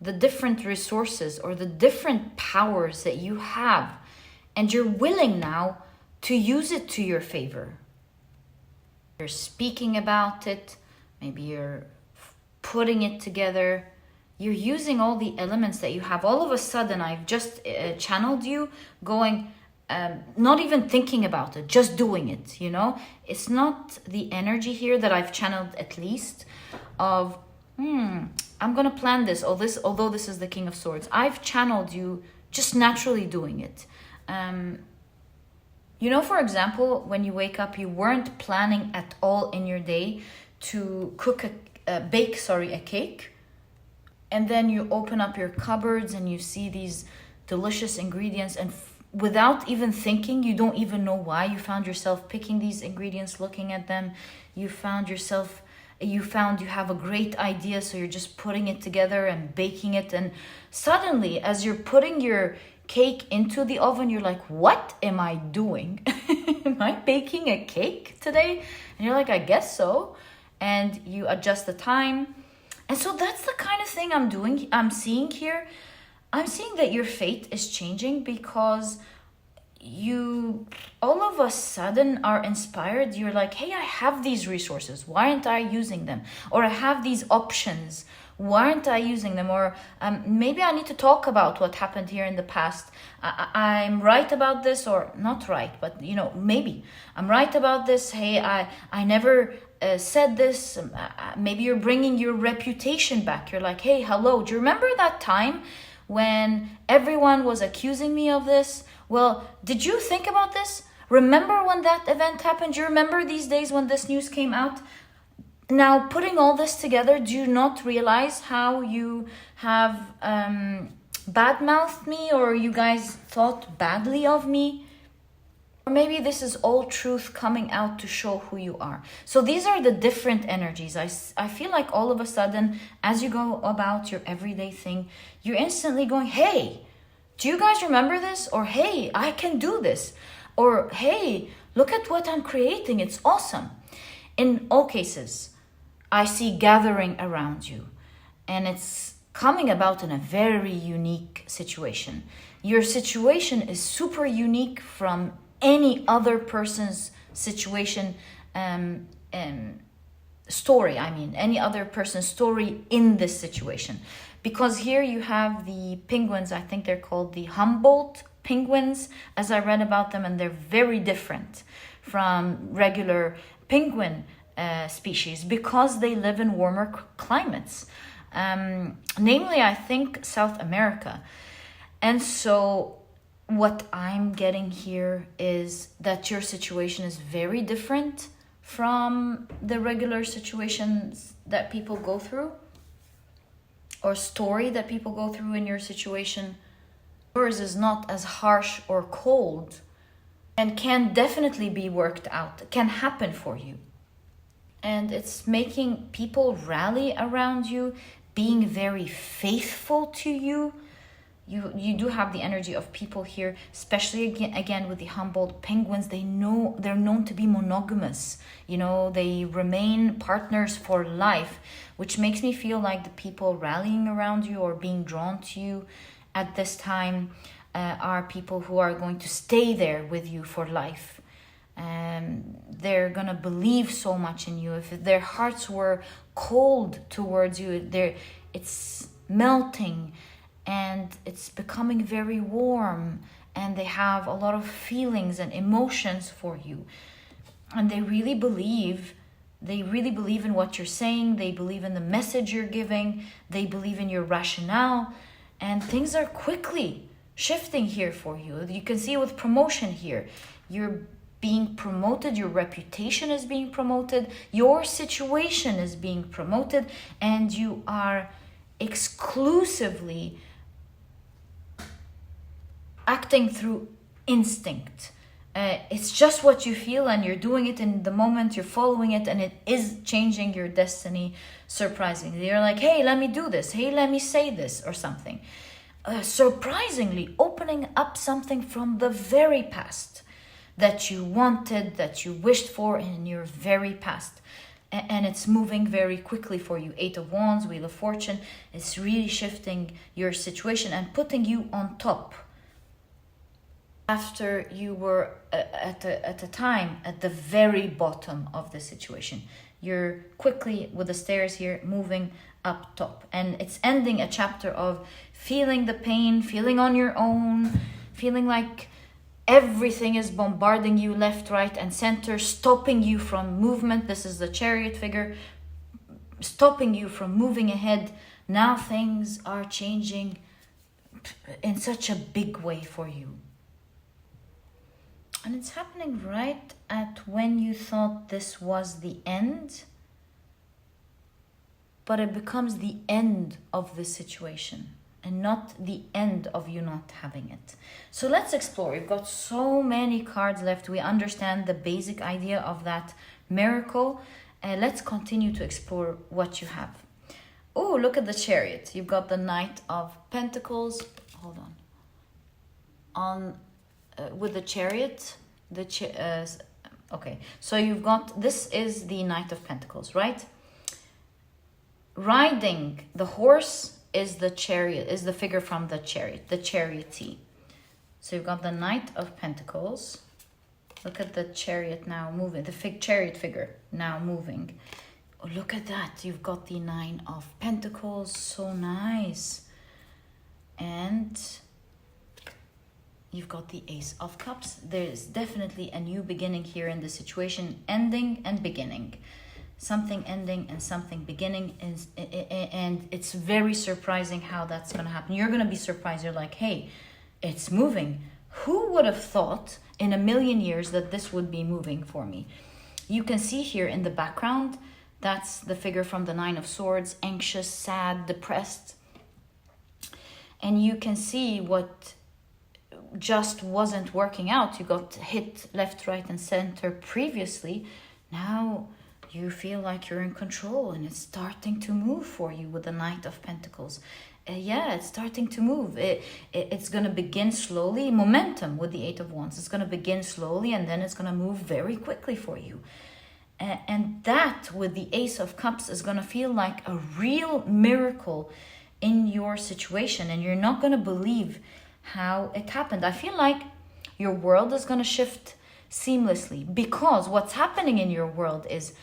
the different resources or the different powers that you have. And you're willing now to use it to your favor. You're speaking about it. Maybe you're putting it together. You're using all the elements that you have. All of a sudden, I've just channeled you going, not even thinking about it, just doing it, you know? It's not the energy here that I've channeled, at least, of, I'm going to plan this, although this is the King of Swords. I've channeled you just naturally doing it. You know, for example, when you wake up, you weren't planning at all in your day to bake a cake. And then you open up your cupboards and you see these delicious ingredients, and without even thinking, you don't even know why, you found yourself picking these ingredients, looking at them. You found you have a great idea, so you're just putting it together and baking it. And suddenly, as you're putting your cake into the oven, you're like, what am I doing? Am I baking a cake today? And you're like, I guess so. And you adjust the time. And so that's the kind of thing I'm seeing here. I'm seeing that your fate is changing because you all of a sudden are inspired. You're like, hey, I have these resources. Why aren't I using them? Or I have these options. Why aren't I using them? Or maybe I need to talk about what happened here in the past. I'm right about this, or not right, but maybe I'm right about this. Hey, I never said this. Maybe you're bringing your reputation back. You're like, hey, hello, do you remember that time when everyone was accusing me of this? Well, did you think about this? Remember when that event happened? Do you remember these days when this news came out? Now, putting all this together, do you not realize how you have badmouthed me, or you guys thought badly of me? Or maybe this is all truth coming out to show who you are. So these are the different energies. I feel like all of a sudden, as you go about your everyday thing, you're instantly going, hey, do you guys remember this? Or hey, I can do this. Or hey, look at what I'm creating. It's awesome. In all cases, I see gathering around you, and it's coming about in a very unique situation. Your situation is super unique from any other person's situation, story. Any other person's story in this situation. Because here you have the penguins, I think they're called the Humboldt penguins, as I read about them, and they're very different from regular penguin species because they live in warmer climates, namely I think South America. And so what I'm getting here is that your situation is very different from the regular situations that people go through, or story that people go through in your situation. Yours is not as harsh or cold, and can definitely be worked out, can happen for you. And it's making people rally around you, being very faithful to you. You do have the energy of people here, especially again with the Humboldt penguins. They're known to be monogamous. They remain partners for life, which makes me feel like the people rallying around you or being drawn to you at this time are people who are going to stay there with you for life. They're gonna believe so much in you. If their hearts were cold towards you, it's melting and it's becoming very warm, and they have a lot of feelings and emotions for you, and they really believe They really believe in what you're saying. They believe in the message you're giving. They believe in your rationale. And things are quickly shifting here for you. You can see with promotion here. You're being promoted. Your reputation is being promoted. Your situation is being promoted. And you are exclusively acting through instinct. It's just what you feel, and you're doing it in the moment, you're following it, and it is changing your destiny surprisingly. You're like, hey, let me do this. Hey, let me say this or something. Surprisingly, opening up something from the very past that you wanted, that you wished for in your very past. And it's moving very quickly for you. 8 of Wands, Wheel of Fortune. It's really shifting your situation and putting you on top. After you were at a time at the very bottom of the situation. You're quickly, with the stairs here, moving up top. And it's ending a chapter of feeling the pain, feeling on your own, feeling like everything is bombarding you left, right, and center, stopping you from movement. This is the Chariot figure, stopping you from moving ahead. Now things are changing in such a big way for you. And it's happening right at when you thought this was the end, but it becomes the end of the situation and not the end of you not having it. So let's explore. We've got so many cards left. We understand the basic idea of that miracle. Let's continue to explore what you have. Oh, look at the Chariot. You've got the Knight of Pentacles. Hold on. With the Chariot, okay, so you've got, this is the Knight of Pentacles, right? Riding the horse is the Chariot, is the figure from the Chariot, the Chariotee. So you've got the Knight of Pentacles. Look at the Chariot now moving, the Chariot figure now moving. Oh, look at that, you've got the 9 of Pentacles, so nice. And you've got the Ace of Cups. There's definitely a new beginning here in the situation, ending and beginning. Something ending and something beginning, and it's very surprising how that's going to happen. You're going to be surprised. You're like, hey, it's moving. Who would have thought in a million years that this would be moving for me? You can see here in the background, that's the figure from the 9 of Swords, anxious, sad, depressed. And you can see what just wasn't working out. You got hit left, right, and center previously. Now you feel like you're in control and it's starting to move for you with the Knight of Pentacles. Yeah, it's starting to move. It's going to begin slowly. Momentum with the 8 of Wands. It's going to begin slowly and then it's going to move very quickly for you. And that with the Ace of Cups is going to feel like a real miracle in your situation, and you're not going to believe how it happened. I feel like your world is going to shift seamlessly, because what's happening in your world is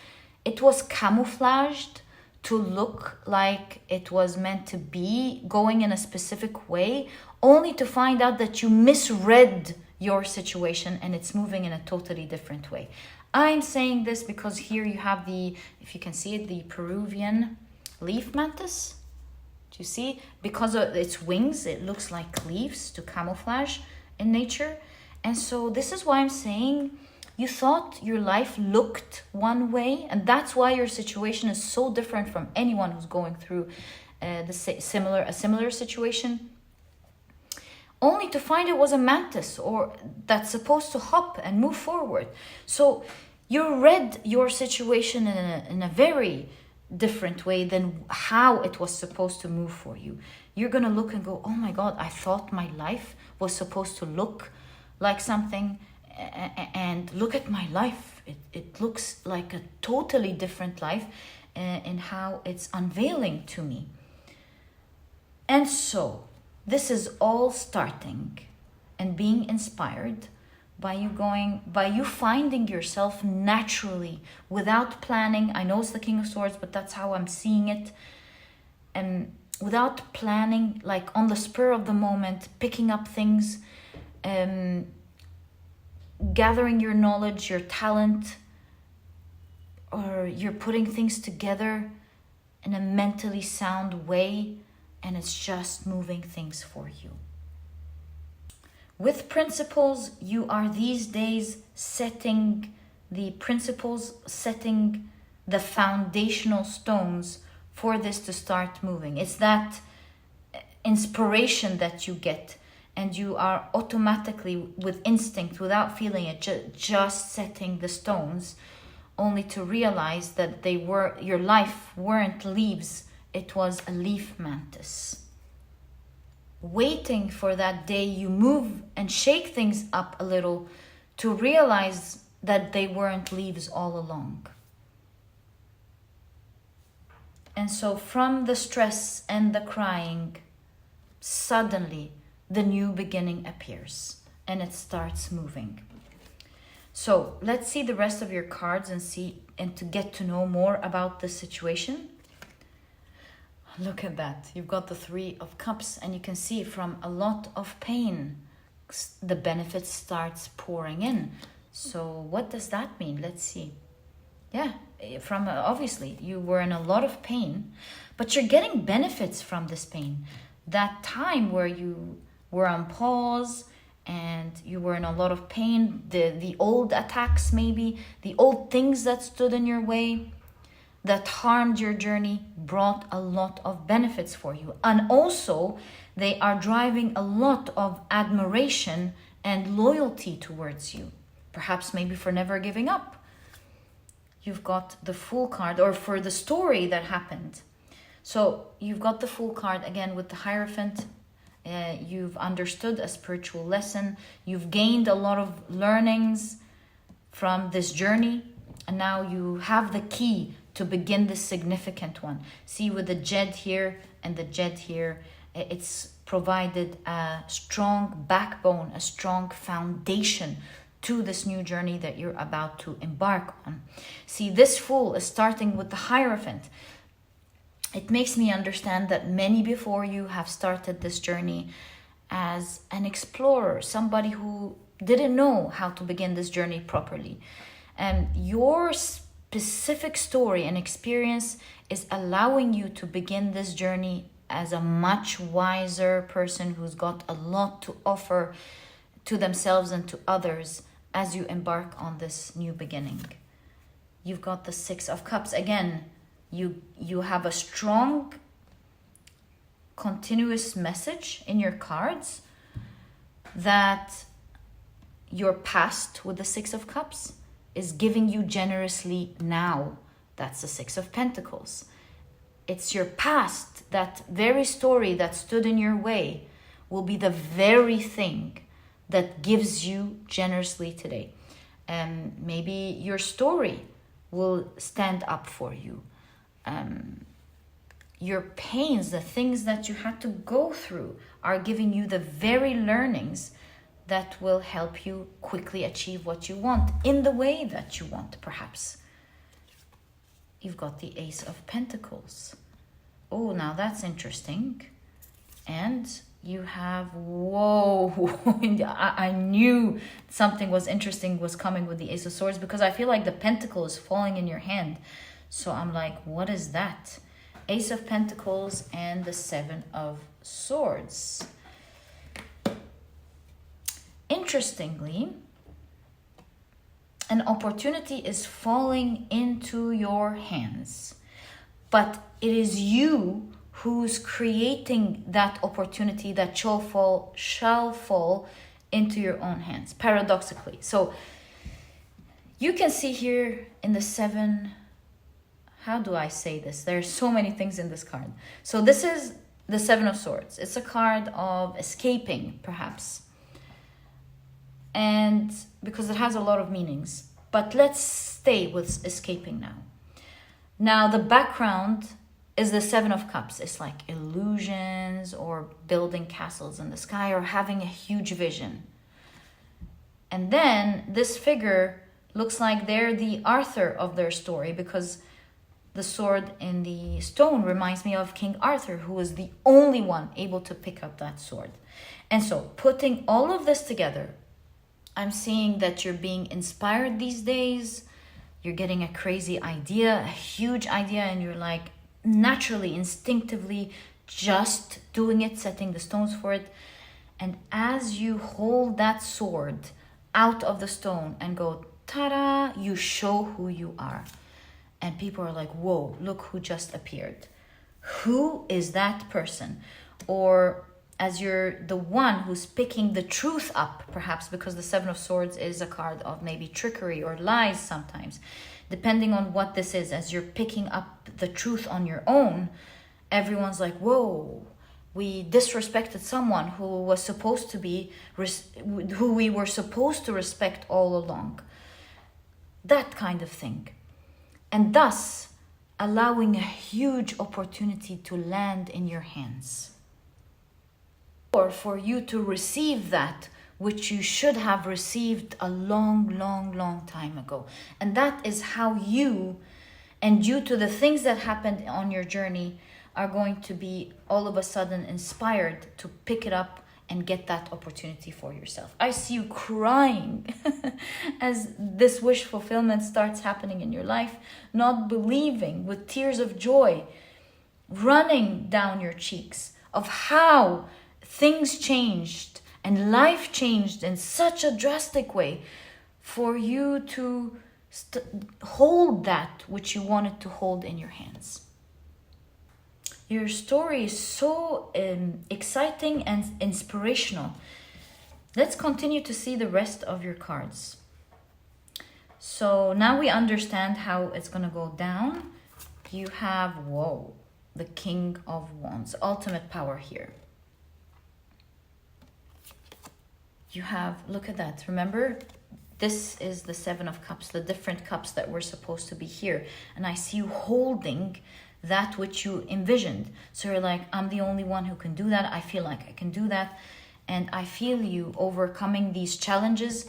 it was camouflaged to look like it was meant to be going in a specific way, only to find out that you misread your situation and it's moving in a totally different way. I'm saying this because here you have the, if you can see it, the Peruvian leaf mantis. Do you see? Because of its wings, it looks like leaves to camouflage in nature. And so this is why I'm saying you thought your life looked one way, and that's why your situation is so different from anyone who's going through a similar situation, only to find it was a mantis or that's supposed to hop and move forward. So you read your situation in a very different way than how it was supposed to move for you. You're gonna look and go, oh my God, I thought my life was supposed to look like something, and look at my life. It looks like a totally different life in how it's unveiling to me. And so this is all starting and being inspired by you finding yourself naturally without planning. I know it's the King of Swords, but that's how I'm seeing it. And without planning, like on the spur of the moment, picking up things, gathering your knowledge, your talent, or you're putting things together in a mentally sound way, and it's just moving things for you. With principles, you are these days setting the principles, setting the foundational stones for this to start moving. It's that inspiration that you get, and you are automatically, with instinct, without feeling it, just setting the stones, only to realize that your life weren't leaves, it was a leaf mantis. Waiting for that day you move and shake things up a little to realize that they weren't leaves all along. And so from the stress and the crying, suddenly the new beginning appears and it starts moving. So let's see the rest of your cards and to get to know more about the situation. Look at that. You've got the 3 of Cups, and you can see from a lot of pain, the benefit starts pouring in. So what does that mean? Let's see. Yeah, from obviously you were in a lot of pain, but you're getting benefits from this pain. That time where you were on pause and you were in a lot of pain, the old attacks, maybe the old things that stood in your way, that harmed your journey, brought a lot of benefits for you. And also, they are driving a lot of admiration and loyalty towards you. Perhaps maybe for never giving up. You've got the Fool card, or for the story that happened. So you've got the Fool card again with the Hierophant. You've understood a spiritual lesson. You've gained a lot of learnings from this journey. And now you have the key to begin this significant one. See, with the Jed here and the Jed here, it's provided a strong backbone, a strong foundation to this new journey that you're about to embark on. See, this Fool is starting with the Hierophant. It makes me understand that many before you have started this journey as an explorer, somebody who didn't know how to begin this journey properly. And your specific story and experience is allowing you to begin this journey as a much wiser person who's got a lot to offer to themselves and to others as you embark on this new beginning. You've got the 6 of Cups. Again, you have a strong, continuous message in your cards that your past with the 6 of Cups is giving you generously now. That's the 6 of Pentacles. It's your past, that very story that stood in your way will be the very thing that gives you generously today. And maybe your story will stand up for you. Your pains, the things that you had to go through, are giving you the very learnings that will help you quickly achieve what you want in the way that you want, perhaps. You've got the Ace of Pentacles. Oh, now that's interesting. And you have, whoa, I knew something was interesting was coming with the Ace of Swords, because I feel like the pentacle is falling in your hand. So I'm like, what is that? Ace of Pentacles and the 7 of Swords. Interestingly, an opportunity is falling into your hands, but it is you who's creating that opportunity that shall fall into your own hands, paradoxically. So you can see here in the 7, how do I say this? There's so many things in this card. So this is the 7 of Swords. It's a card of escaping, perhaps. And because it has a lot of meanings. But let's stay with escaping now. Now, the background is the 7 of Cups. It's like illusions or building castles in the sky or having a huge vision. And then this figure looks like they're the Arthur of their story, because the sword in the stone reminds me of King Arthur, who was the only one able to pick up that sword. And so putting all of this together, I'm seeing that you're being inspired these days. you're getting a crazy idea, a huge idea, and you're like naturally, instinctively just doing it, setting the stones for it. And as you hold that sword out of the stone and go, ta-da, you show who you are. And people are like, whoa, look who just appeared. Who is that person? Or as you're the one who's picking the truth up, perhaps because the Seven of Swords is a card of maybe trickery or lies sometimes. Depending on what this is, as you're picking up the truth on your own, everyone's like, whoa, we disrespected someone who was supposed to be, who we were supposed to respect all along. That kind of thing. And thus, allowing a huge opportunity to land in your hands. Or for you to receive that which you should have received a long time ago. And that is how you, and due to the things that happened on your journey, are going to be all of a sudden inspired to pick it up and get that opportunity for yourself. I see you crying as this wish fulfillment starts happening in your life, not believing, with tears of joy running down your cheeks of how things changed and life changed in such a drastic way for you to hold that which you wanted to hold in your hands. Your story is so exciting and inspirational. Let's continue to see the rest of your cards. So now we understand how it's going to go down. You have, whoa, the King of Wands, ultimate power here. You have, look at that. Remember, this is the Seven of Cups, the different cups that were supposed to be here. And I see you holding that which you envisioned. So you're like, I'm the only one who can do that. I feel like I can do that. And I feel you overcoming these challenges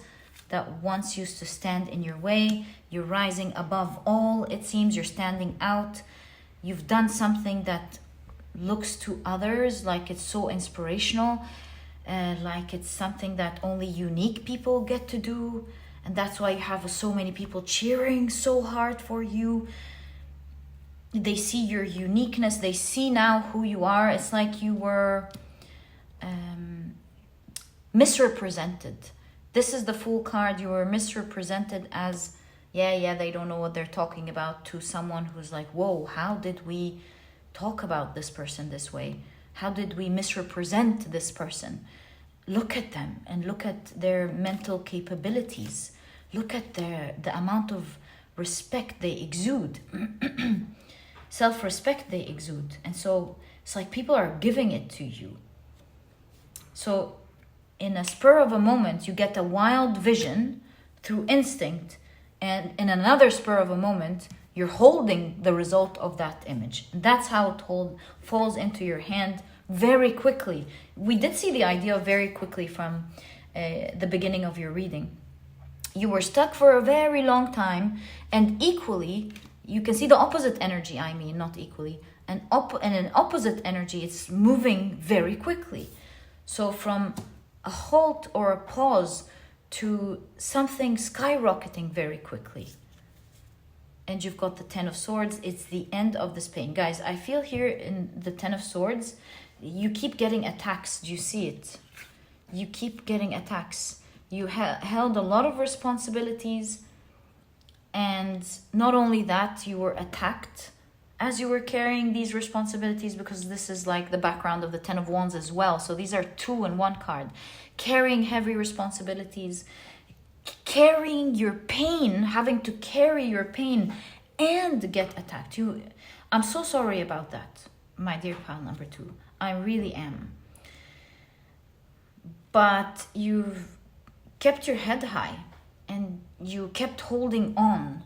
that once used to stand in your way. You're rising above all. It seems you're standing out. You've done something that looks to others like it's so inspirational. Like it's something that only unique people get to do. And that's why you have so many people cheering so hard for you. They see your uniqueness. They see now who you are. It's like you were misrepresented. This is the Fool card. You were misrepresented as, yeah, they don't know what they're talking about, to someone who's like, whoa, how did we talk about this person this way? How did we misrepresent this person? Look at them and look at their mental capabilities. Look at the amount of respect they exude. Self-respect they exude. And so it's like people are giving it to you. So in a spur of a moment, you get a wild vision through instinct. And in another spur of a moment, you're holding the result of that image. And that's how it falls into your hand very quickly. We did see the idea of very quickly from the beginning of your reading. You were stuck for a very long time, and equally, you can see the opposite energy, not equally. And an opposite energy, it's moving very quickly. So from a halt or a pause to something skyrocketing very quickly. And you've got the Ten of Swords. It's the end of this pain. Guys, I feel here in the Ten of Swords, you keep getting attacks. Do you see it? You keep getting attacks. You held a lot of responsibilities. And not only that, you were attacked as you were carrying these responsibilities, because this is like the background of the Ten of Wands as well. So these are 2 in 1 card. Carrying heavy responsibilities, carrying your pain, having to carry your pain and get attacked. I'm so sorry about that, my dear pile number 2. I really am. But you've kept your head high and you kept holding on.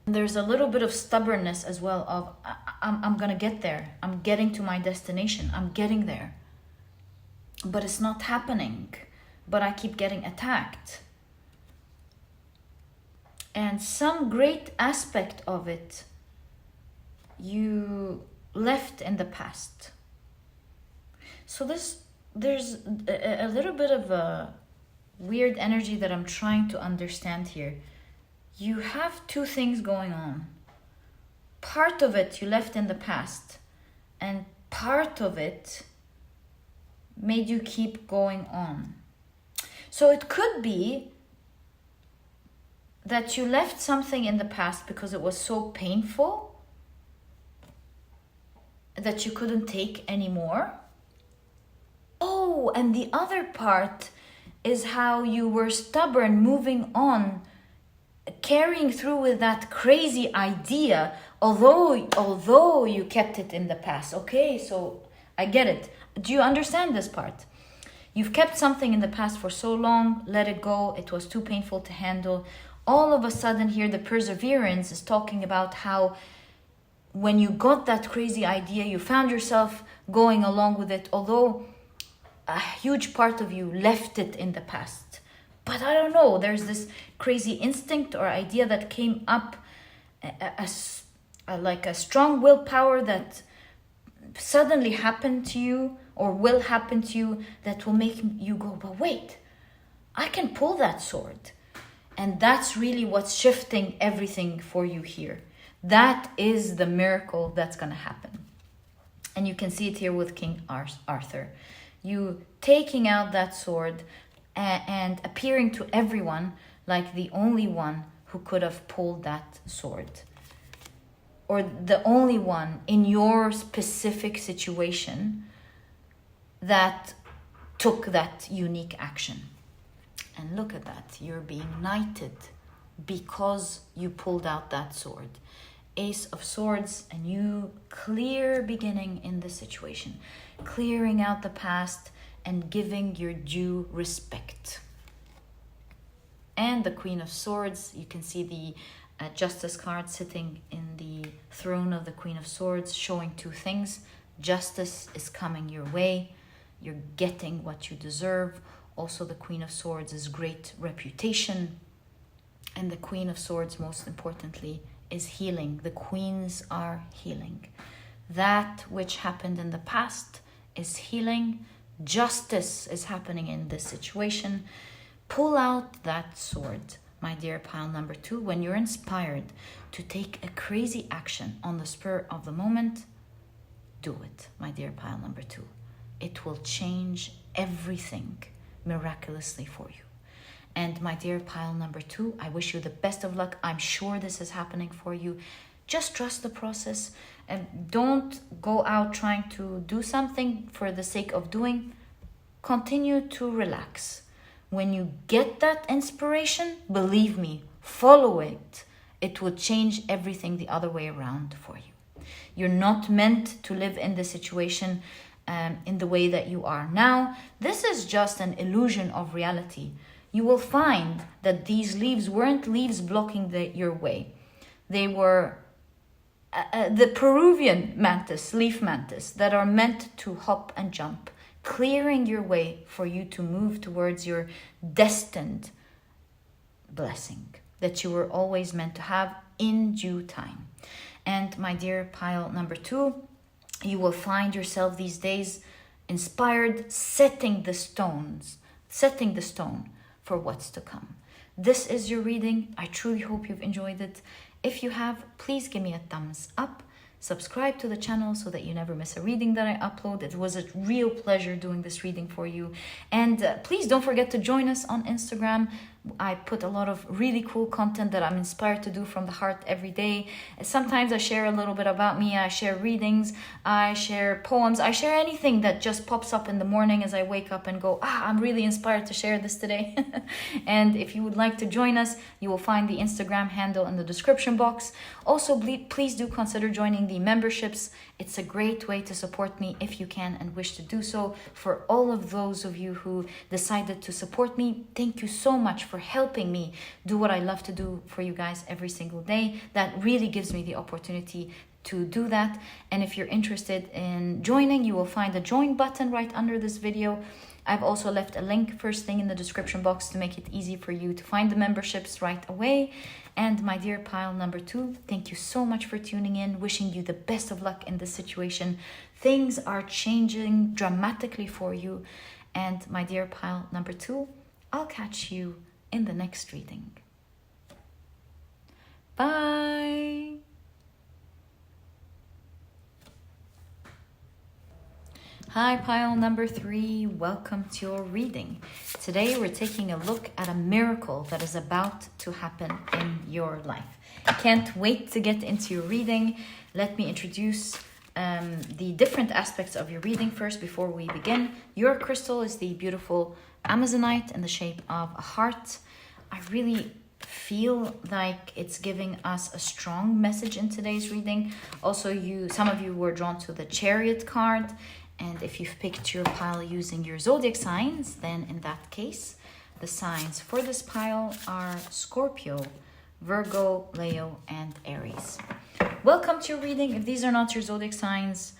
There's a little bit of stubbornness as well of, I'm gonna get there. I'm getting to my destination. I'm getting there. But it's not happening. But I keep getting attacked. And some great aspect of it you left in the past. So there's a little bit of a weird energy that I'm trying to understand here. you have two things going on. Part of it you left in the past, and part of it made you keep going on. So it could be that you left something in the past because it was so painful that you couldn't take anymore. Oh, and the other part is how you were stubborn, moving on, carrying through with that crazy idea, although you kept it in the past. Okay, so I get it. Do you understand this part? You've kept something in the past for so long, let it go, it was too painful to handle. All of a sudden here, the perseverance is talking about how when you got that crazy idea, you found yourself going along with it, although a huge part of you left it in the past. But I don't know, there's this crazy instinct or idea that came up, like a strong willpower that suddenly happened to you or will happen to you that will make you go, but wait, I can pull that sword. And that's really what's shifting everything for you here. That is the miracle that's going to happen. And you can see it here with King Arthur. You taking out that sword and appearing to everyone like the only one who could have pulled that sword. Or the only one in your specific situation that took that unique action. And look at that, you're being knighted because you pulled out that sword. Ace of Swords, a new clear beginning in the situation. Clearing out the past and giving your due respect. And the Queen of Swords, you can see the Justice card sitting in the throne of the Queen of Swords, showing two things. Justice is coming your way. You're getting what you deserve. Also, the Queen of Swords is great reputation. And the Queen of Swords, most importantly, is healing. The queens are healing. That which happened in the past is healing. Justice is happening in this situation. Pull out that sword, my dear pile number 2. When you're inspired to take a crazy action on the spur of the moment, do it, my dear pile number 2. It will change everything miraculously for you. And my dear pile number 2, I wish you the best of luck. I'm sure this is happening for you. Just trust the process and don't go out trying to do something for the sake of doing. Continue to relax. When you get that inspiration, believe me, follow it. It will change everything the other way around for you. You're not meant to live in this situation in the way that you are now. This is just an illusion of reality. You will find that these leaves weren't leaves blocking your way. They were the Peruvian mantis, leaf mantis, that are meant to hop and jump, clearing your way for you to move towards your destined blessing that you were always meant to have in due time. And my dear pile number 2, you will find yourself these days inspired, setting the stone for what's to come. This is your reading. I truly hope you've enjoyed it. If you have, please give me a thumbs up. Subscribe to the channel so that you never miss a reading that I upload. It was a real pleasure doing this reading for you. And please don't forget to join us on Instagram. I put a lot of really cool content that I'm inspired to do from the heart every day. Sometimes I share a little bit about me. I share readings. I share poems. I share anything that just pops up in the morning as I wake up and go, I'm really inspired to share this today. And if you would like to join us, you will find the Instagram handle in the description box. Also, please do consider joining the memberships. It's a great way to support me if you can and wish to do so. For all of those of you who decided to support me, thank you so much for helping me do what I love to do for you guys every single day. That really gives me the opportunity to do that. And if you're interested in joining, you will find a join button right under this video. I've also left a link first thing in the description box to make it easy for you to find the memberships right away. And my dear pile number 2, thank you so much for tuning in. Wishing you the best of luck in this situation. Things are changing dramatically for you. And my dear pile number 2, I'll catch you in the next reading. Bye. Hi, pile number 3. Welcome to your reading. Today we're taking a look at a miracle that is about to happen in your life. Can't wait to get into your reading. Let me introduce the different aspects of your reading first before we begin. Your crystal is the beautiful Amazonite in the shape of a heart. I really feel like it's giving us a strong message in today's reading. Also, some of you were drawn to the Chariot card. And if you've picked your pile using your zodiac signs, then in that case, the signs for this pile are Scorpio, Virgo, Leo, and Aries. Welcome to your reading. If these are not your zodiac signs,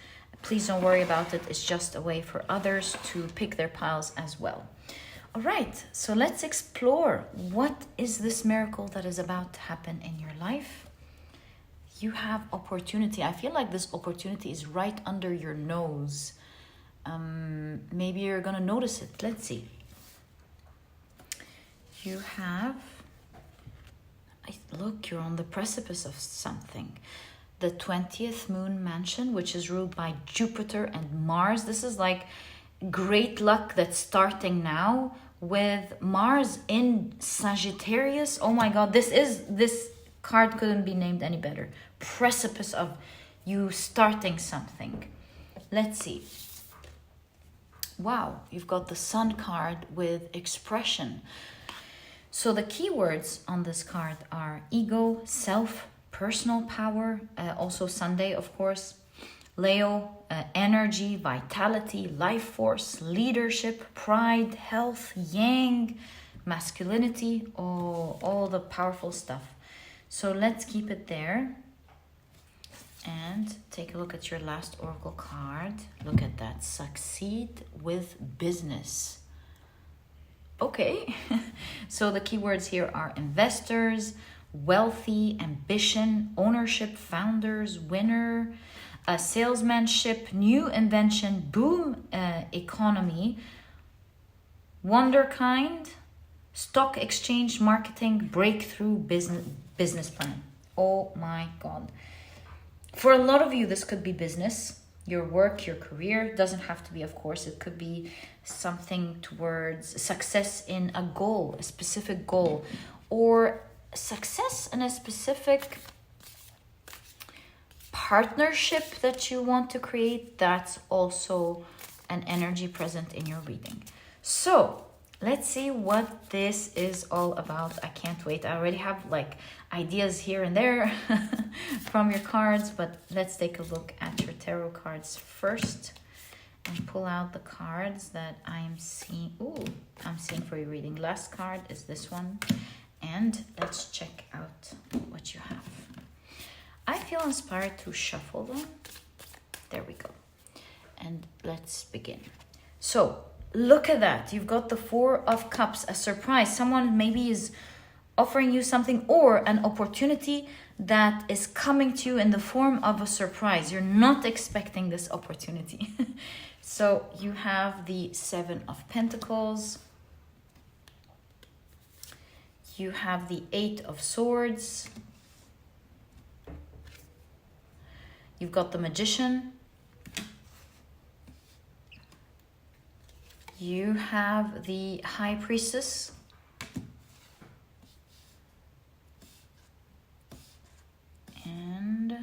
please don't worry about it. It's just a way for others to pick their piles as well. All right, so let's explore what is this miracle that is about to happen in your life. You have opportunity. I feel like this opportunity is right under your nose. Maybe you're gonna notice it. Let's see. You have, look, you're on the precipice of something. The 20th moon mansion, which is ruled by Jupiter and Mars. This is like great luck that's starting now with Mars in Sagittarius. Oh my God, this card couldn't be named any better. Precipice of you starting something. Let's see. Wow, you've got the Sun card with expression. So the keywords on this card are ego, self, personal power, also Sunday, of course. Leo, energy, vitality, life force, leadership, pride, health, yang, masculinity, all the powerful stuff. So let's keep it there. And take a look at your last oracle card. Look at that. Succeed with business. Okay. So the keywords here are investors, wealthy, ambition, ownership, founders, winner, salesmanship, new invention, boom, economy, wonderkind, stock exchange, marketing, breakthrough, business plan. Oh my God. For a lot of you, this could be business, your work, your career. Doesn't have to be, of course. It could be something towards success in a goal, a specific goal, or success in a specific partnership that you want to create. That's also an energy present in your reading. So let's see what this is all about. I can't wait. I already have like ideas here and there from your cards, but let's take a look at your tarot cards first and pull out the cards that I'm seeing. I'm seeing for your reading. Last card is this one, and let's check out what you have. I feel inspired to shuffle them. There we go. And let's begin. So look at that. You've got the 4 of Cups, a surprise. Someone maybe is offering you something or an opportunity that is coming to you in the form of a surprise. You're not expecting this opportunity. So you have the 7 of Pentacles. You have the 8 of Swords. You've got the Magician. You have the High Priestess. And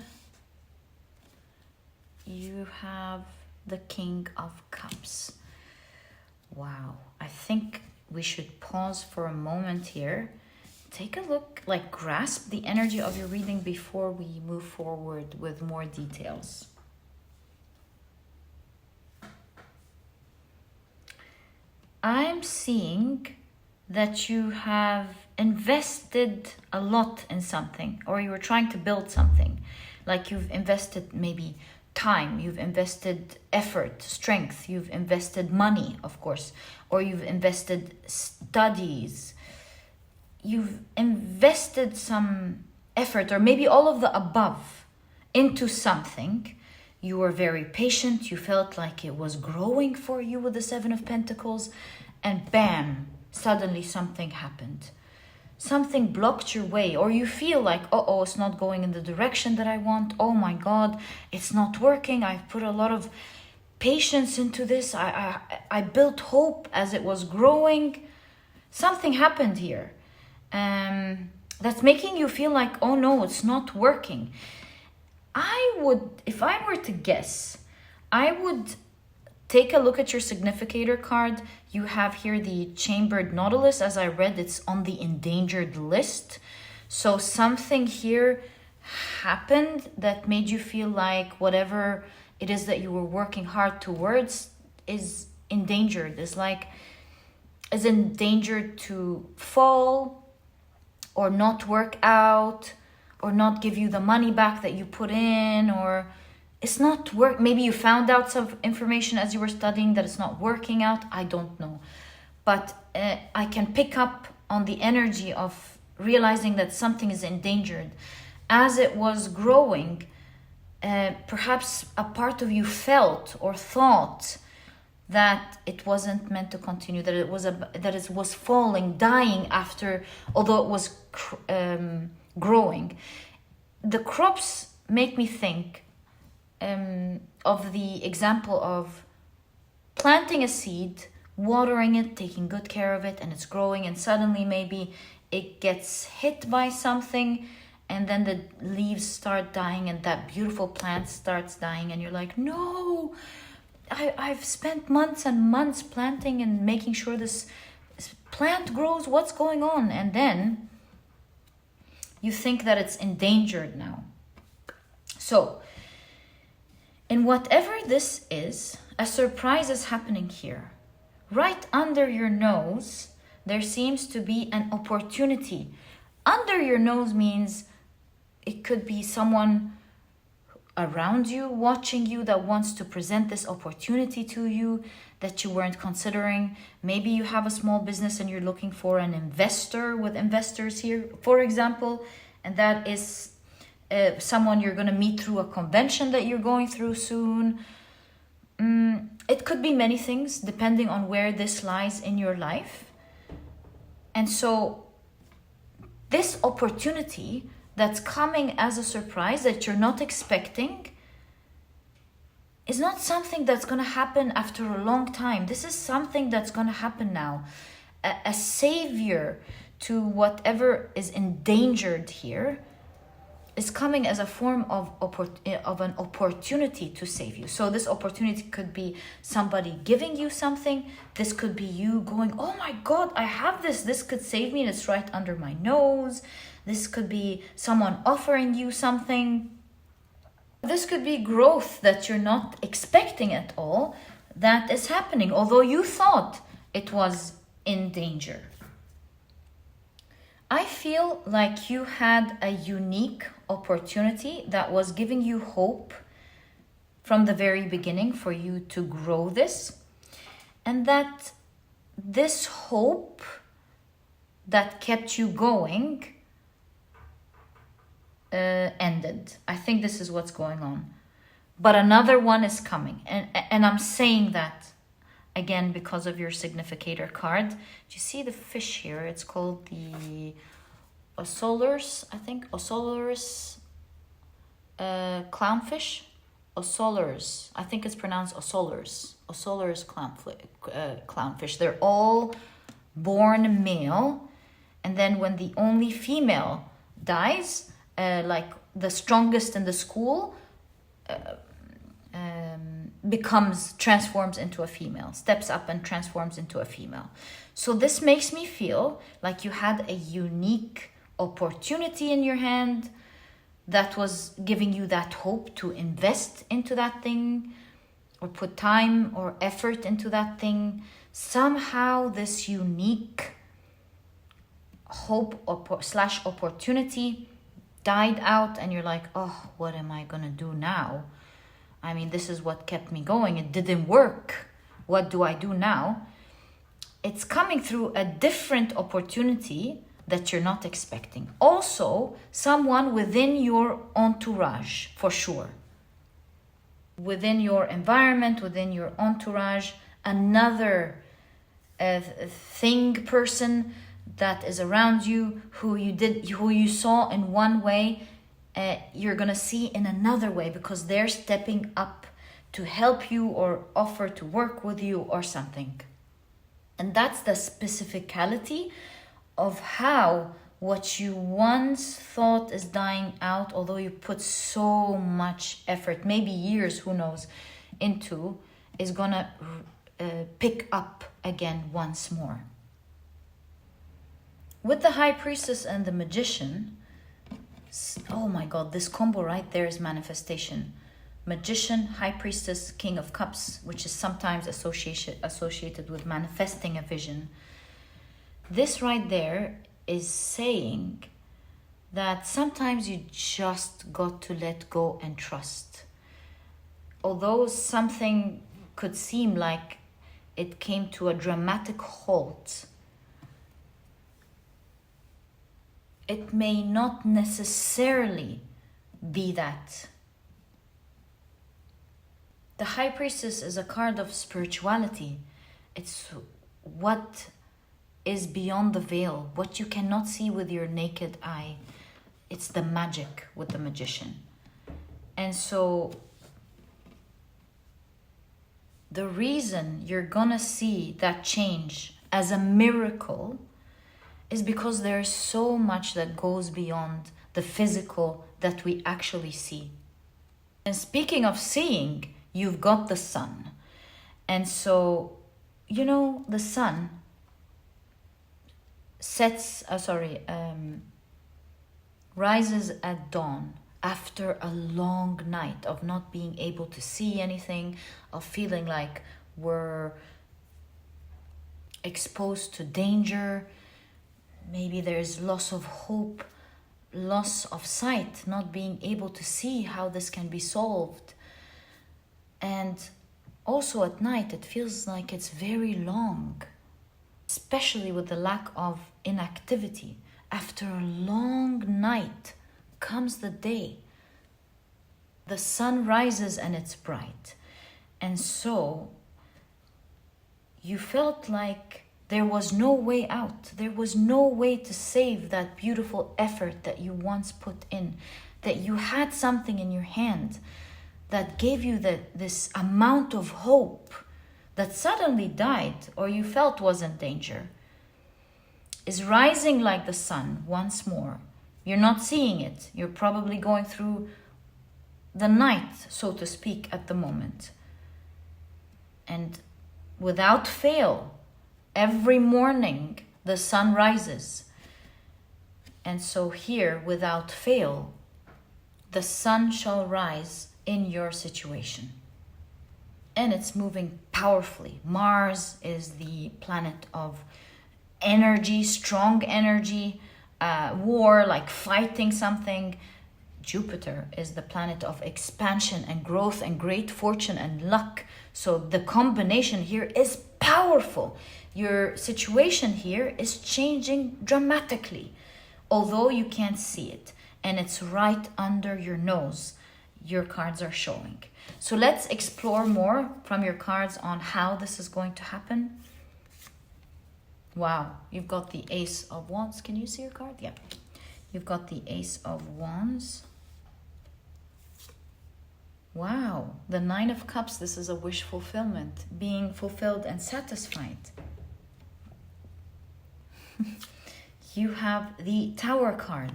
you have the King of Cups. Wow. I think we should pause for a moment here. Take a look, like grasp the energy of your reading before we move forward with more details. I'm seeing that you have invested a lot in something, or you were trying to build something. Like you've invested maybe time, you've invested effort, strength, you've invested money, of course, or you've invested studies. You've invested some effort, or maybe all of the above, into something. You were very patient. You felt like it was growing for you with the 7 of Pentacles. And bam, suddenly something happened. something blocked your way, or you feel like, oh, it's not going in the direction that I want. Oh my God, it's not working. I've put a lot of patience into this. I built hope as it was growing. Something happened here. That's making you feel like, oh no, it's not working. If I were to guess, I would take a look at your significator card. You have here the chambered nautilus. As I read, it's on the endangered list. So something here happened that made you feel like whatever it is that you were working hard towards is endangered, is endangered to fall or not work out or not give you the money back that you put in, or it's not work. Maybe you found out some information as you were studying that it's not working out. I don't know. But I can pick up on the energy of realizing that something is endangered. As it was growing, perhaps a part of you felt or thought that it wasn't meant to continue, that it was falling, dying after, although it was growing. The crops make me think of the example of planting a seed, watering it, taking good care of it, and it's growing, and suddenly maybe it gets hit by something, and then the leaves start dying and that beautiful plant starts dying, and you're like, no, I've spent months and months planting and making sure this plant grows. What's going on? And then you think that it's endangered now. So in whatever this is, a surprise is happening here. Right under your nose, there seems to be an opportunity. Under your nose means it could be someone around you, watching you, that wants to present this opportunity to you that you weren't considering. Maybe you have a small business and you're looking for an investor, with investors here, for example, and that is someone you're going to meet through a convention that you're going through soon. It could be many things depending on where this lies in your life. And so this opportunity that's coming as a surprise that you're not expecting is not something that's going to happen after a long time. This is something that's going to happen now. A savior to whatever is endangered here is coming as a form of an opportunity to save you. So this opportunity could be somebody giving you something. This could be you going, oh my God, I have this. This could save me, and it's right under my nose. This could be someone offering you something. This could be growth that you're not expecting at all that is happening, although you thought it was in danger. I feel like you had a unique opportunity that was giving you hope from the very beginning for you to grow this, and that this hope that kept you going ended. I think this is what's going on. But another one is coming. And I'm saying that again because of your significator card. Do you see the fish here? It's called the Osolurs, I think. Osolurs clownfish. Osolurs. I think it's pronounced Osolurs. Osolurs clownfish. They're all born male. And then when the only female dies, like the strongest in the school, transforms into a female, steps up and transforms into a female. So this makes me feel like you had a unique opportunity in your hand that was giving you that hope to invest into that thing or put time or effort into that thing. Somehow this unique hope / opportunity died out, and you're like, oh, what am I gonna do now? I mean, this is what kept me going. It didn't work. What do I do now? It's coming through a different opportunity that you're not expecting. Also, someone within your entourage, for sure. Within your environment, within your entourage, another person that is around you, who you saw in one way, you're gonna see in another way, because they're stepping up to help you or offer to work with you or something. And that's the specificality of how what you once thought is dying out, although you put so much effort, maybe years, who knows, into, is gonna pick up again once more. With the High Priestess and the Magician, oh my God, this combo right there is manifestation. Magician, High Priestess, King of Cups, which is sometimes associated with manifesting a vision. This right there is saying that sometimes you just got to let go and trust. Although something could seem like it came to a dramatic halt, it may not necessarily be that. The High Priestess is a card of spirituality. It's what is beyond the veil, what you cannot see with your naked eye. It's the magic with the Magician. And so the reason you're gonna see that change as a miracle is because there's so much that goes beyond the physical that we actually see. And speaking of seeing, you've got the sun. And so, the sun rises at dawn after a long night of not being able to see anything, of feeling like we're exposed to danger. Maybe there's loss of hope, loss of sight, not being able to see how this can be solved. And also at night, it feels like it's very long, especially with the lack of inactivity. After a long night comes the day. The sun rises and it's bright. And so you felt like there was no way out. There was no way to save that beautiful effort that you once put in, that you had something in your hand that gave you this amount of hope that suddenly died, or you felt was in danger, is rising like the sun once more. You're not seeing it. You're probably going through the night, so to speak, at the moment. And without fail, every morning the sun rises. And so here, without fail, the sun shall rise in your situation. And it's moving powerfully. Mars is the planet of energy, strong energy, war, like fighting something. Jupiter is the planet of expansion and growth and great fortune and luck. So the combination here is powerful. Your situation here is changing dramatically, although you can't see it. And it's right under your nose. Your cards are showing. So let's explore more from your cards on how this is going to happen. Wow, you've got the Ace of Wands. Can you see your card? Yeah. You've got the Ace of Wands. Wow, the Nine of Cups. This is a wish fulfillment, being fulfilled and satisfied. You have the Tower card.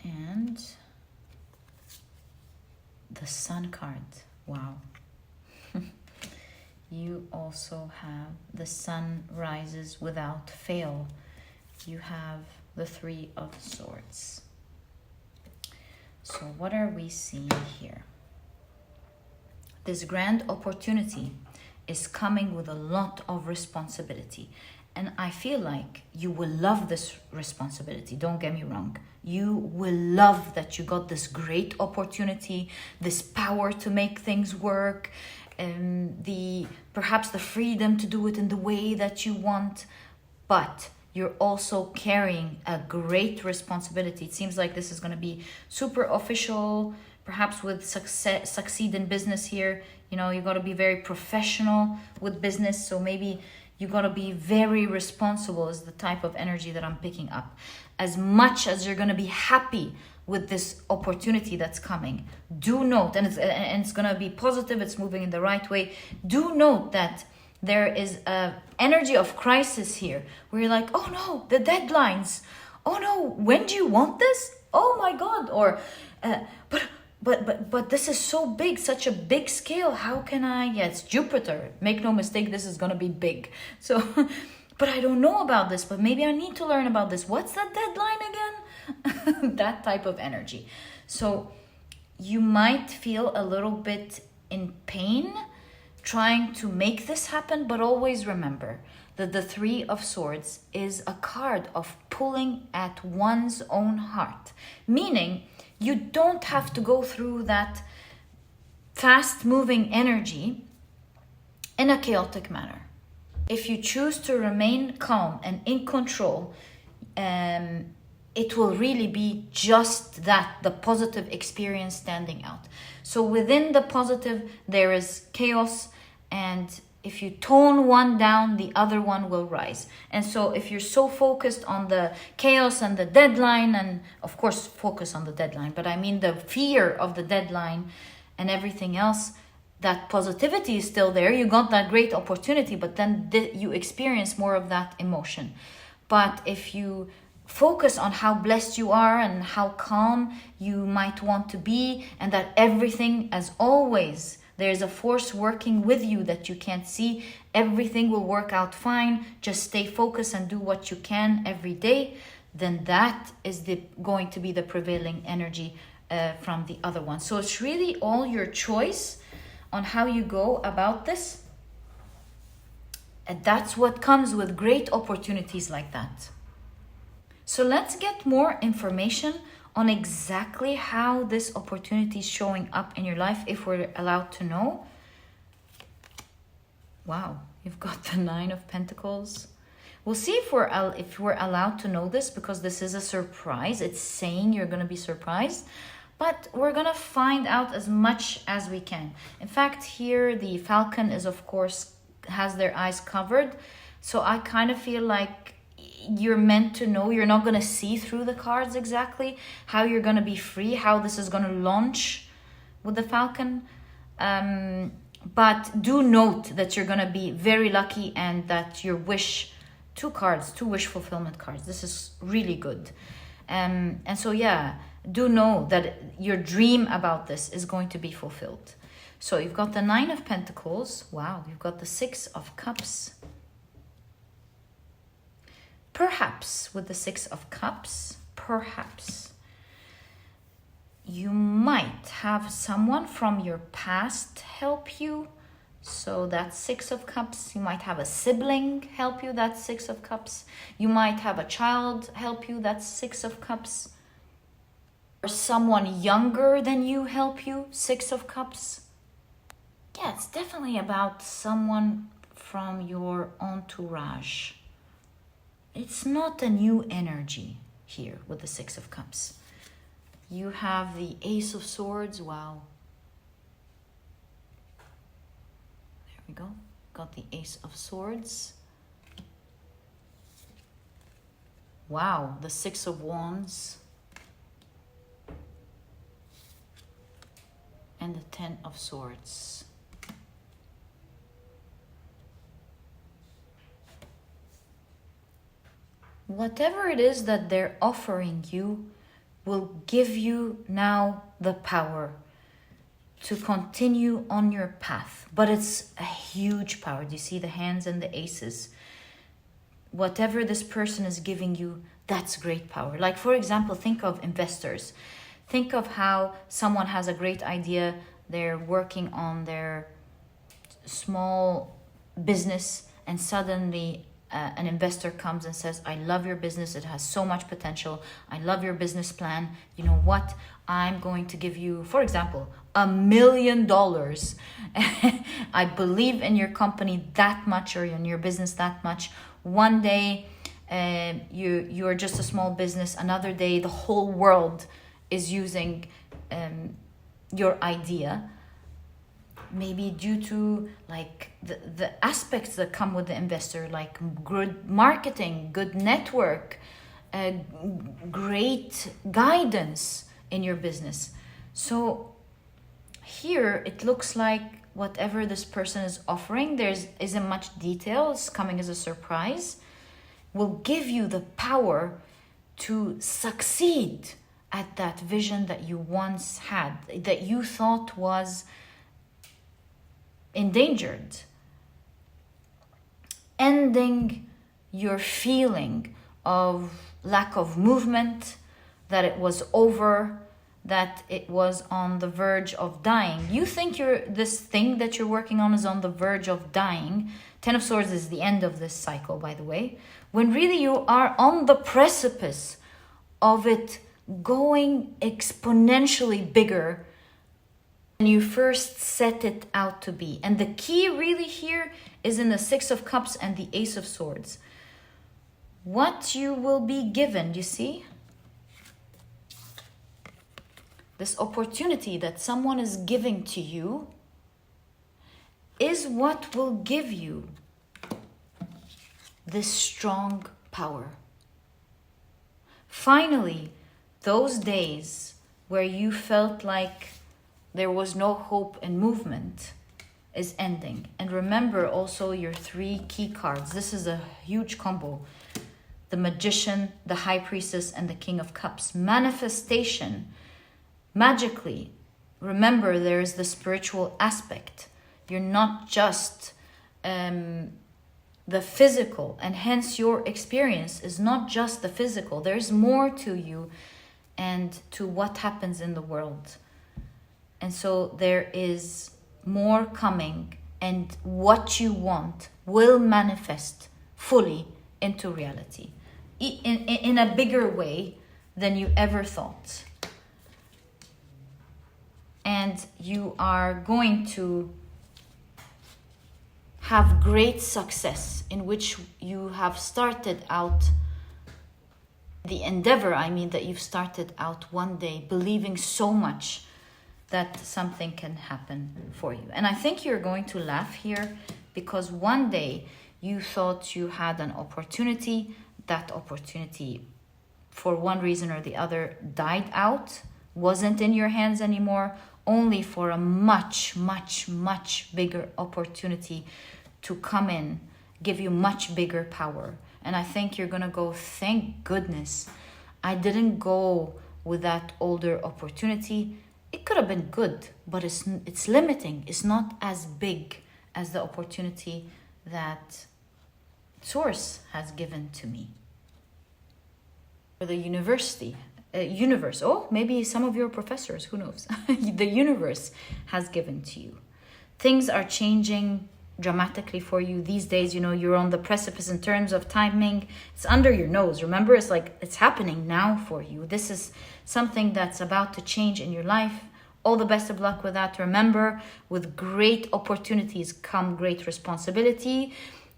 And the Sun card. Wow. You also have the sun rises without fail. You have the Three of Swords. So what are we seeing here? This grand opportunity is coming with a lot of responsibility. And I feel like you will love this responsibility. Don't get me wrong. You will love that you got this great opportunity, this power to make things work, and perhaps the freedom to do it in the way that you want. But you're also carrying a great responsibility. It seems like this is going to be super official, perhaps with succeed in business here. You got to be very professional with business. So maybe You got to be very responsible is the type of energy that I'm picking up. As much as you're going to be happy with this opportunity that's coming, do note, and it's going to be positive, it's moving in the right way. Do note that there is a energy of crisis here where you're like, oh no, the deadlines. Oh no, when do you want this? Oh my God. Or, but this is so big, such a big scale. How can I? Yeah, it's Jupiter. Make no mistake, this is going to be big. So, but I don't know about this, but maybe I need to learn about this. What's that deadline again? That type of energy. So you might feel a little bit in pain trying to make this happen, but always remember that the Three of Swords is a card of pulling at one's own heart, meaning you don't have to go through that fast-moving energy in a chaotic manner. If you choose to remain calm and in control, it will really be just that, the positive experience standing out. So within the positive, there is chaos, and if you tone one down, the other one will rise. And so if you're so focused on the chaos and the deadline, and of course focus on the deadline, but I mean the fear of the deadline and everything else, that positivity is still there. You got that great opportunity, but then you experience more of that emotion. But if you focus on how blessed you are and how calm you might want to be, and that everything, as always, there's a force working with you that you can't see. Everything will work out fine. Just stay focused and do what you can every day. Then that is going to be the prevailing energy from the other one. So it's really all your choice on how you go about this. And that's what comes with great opportunities like that. So let's get more information on exactly how this opportunity is showing up in your life, if we're allowed to know. Wow, you've got the Nine of Pentacles. We'll see if we're allowed to know this, because this is a surprise. It's saying you're going to be surprised, but we're going to find out as much as we can. In fact, here the falcon is, of course, has their eyes covered. So I kind of feel like you're meant to know. You're not going to see through the cards exactly how you're going to be free, how this is going to launch with the falcon. But do note that you're going to be very lucky, and that your wish, two wish fulfillment cards. This is really good. And so, yeah, do know that your dream about this is going to be fulfilled. So you've got the Nine of Pentacles. Wow, you've got the Six of Cups. Perhaps with the Six of Cups, perhaps you might have someone from your past help you. So that's Six of Cups. You might have a sibling help you. That's Six of Cups. You might have a child help you. That's Six of Cups. Or someone younger than you help you. Six of Cups. Yeah, it's definitely about someone from your entourage. It's not a new energy here with the Six of Cups. You have the Ace of Swords. Wow. There we go. Got the Ace of Swords. Wow. The Six of Wands. And the Ten of Swords. Whatever it is that they're offering you will give you now the power to continue on your path. But it's a huge power. Do you see the hands and the aces? Whatever this person is giving you, that's great power. Like, for example, think of investors. Think of how someone has a great idea. They're working on their small business, and suddenly an investor comes and says, I love your business. It has so much potential. I love your business plan. You know what? I'm going to give you, for example, $1 million. I believe in your company that much, or in your business that much. One day, you're just a small business. Another day, the whole world is using your idea. maybe due to like the aspects that come with the investor, like good marketing, good network, great guidance in your business. So here it looks like whatever this person is offering, there isn't much detail, it's coming as a surprise, will give you the power to succeed at that vision that you once had, that you thought was endangered. Ending your feeling of lack of movement, that it was over, that it was on the verge of dying. You think this thing that you're working on is on the verge of dying. 10 of Swords is the end of this cycle, by the way, when really you are on the precipice of it going exponentially bigger than you first set it out to be. And the key really here is in the Six of Cups and the Ace of Swords. What you will be given, you see? This opportunity that someone is giving to you is what will give you this strong power. Finally, those days where you felt like there was no hope and movement is ending. And remember also your 3 key cards. This is a huge combo. The Magician, the High Priestess, and the King of Cups. Manifestation. Magically, remember there is the spiritual aspect. You're not just the physical, and hence your experience is not just the physical. There's more to you and to what happens in the world. And so there is more coming, and what you want will manifest fully into reality in a bigger way than you ever thought. And you are going to have great success in which you have started out the endeavor, that you've started out one day believing so much that something can happen for you. And I think you're going to laugh here, because one day you thought you had an opportunity. That opportunity, for one reason or the other, died out, wasn't in your hands anymore, only for a much, much, much bigger opportunity to come in, give you much bigger power. And I think you're going to go, thank goodness I didn't go with that older opportunity. It could have been good, but it's limiting. It's not as big as the opportunity that Source has given to me. Or the universe. Oh, maybe some of your professors, who knows? The universe has given to you. Things are changing dramatically for you these days. You're on the precipice in terms of timing. It's under your nose. Remember, it's like it's happening now for you. This is something that's about to change in your life. All the best of luck with that. Remember, with great opportunities come great responsibility.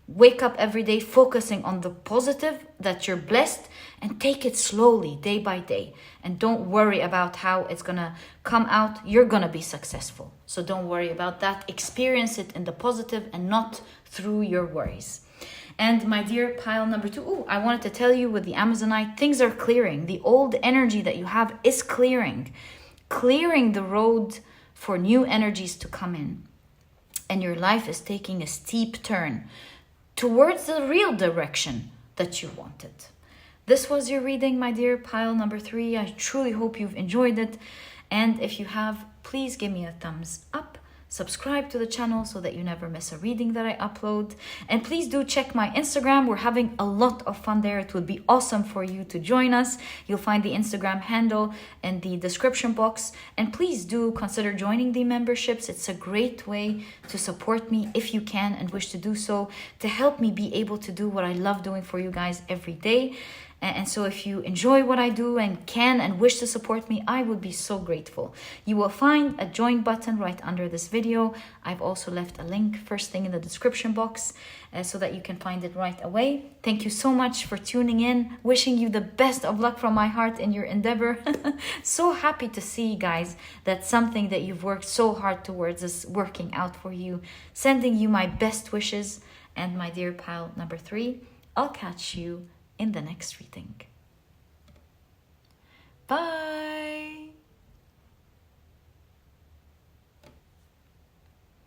Wake up every day focusing on the positive, that you're blessed, and take it slowly, day by day. And don't worry about how it's going to come out. You're going to be successful. So don't worry about that. Experience it in the positive and not through your worries. And my dear pile number 2, I wanted to tell you with the Amazonite, things are clearing. The old energy that you have is clearing the road for new energies to come in. And your life is taking a steep turn towards the real direction that you wanted. This was your reading, my dear pile number 3. I truly hope you've enjoyed it. And if you have, please give me a thumbs up. Subscribe to the channel so that you never miss a reading that I upload. And please do check my Instagram. We're having a lot of fun there. It would be awesome for you to join us. You'll find the Instagram handle in the description box. And please do consider joining the memberships. It's a great way to support me if you can and wish to do so, to help me be able to do what I love doing for you guys every day. And so if you enjoy what I do and can and wish to support me, I would be so grateful. You will find a join button right under this video. I've also left a link first thing in the description box so that you can find it right away. Thank you so much for tuning in. Wishing you the best of luck from my heart in your endeavor. So happy to see, guys, that something that you've worked so hard towards is working out for you. Sending you my best wishes. And my dear pile number 3, I'll catch you in the next reading. Bye!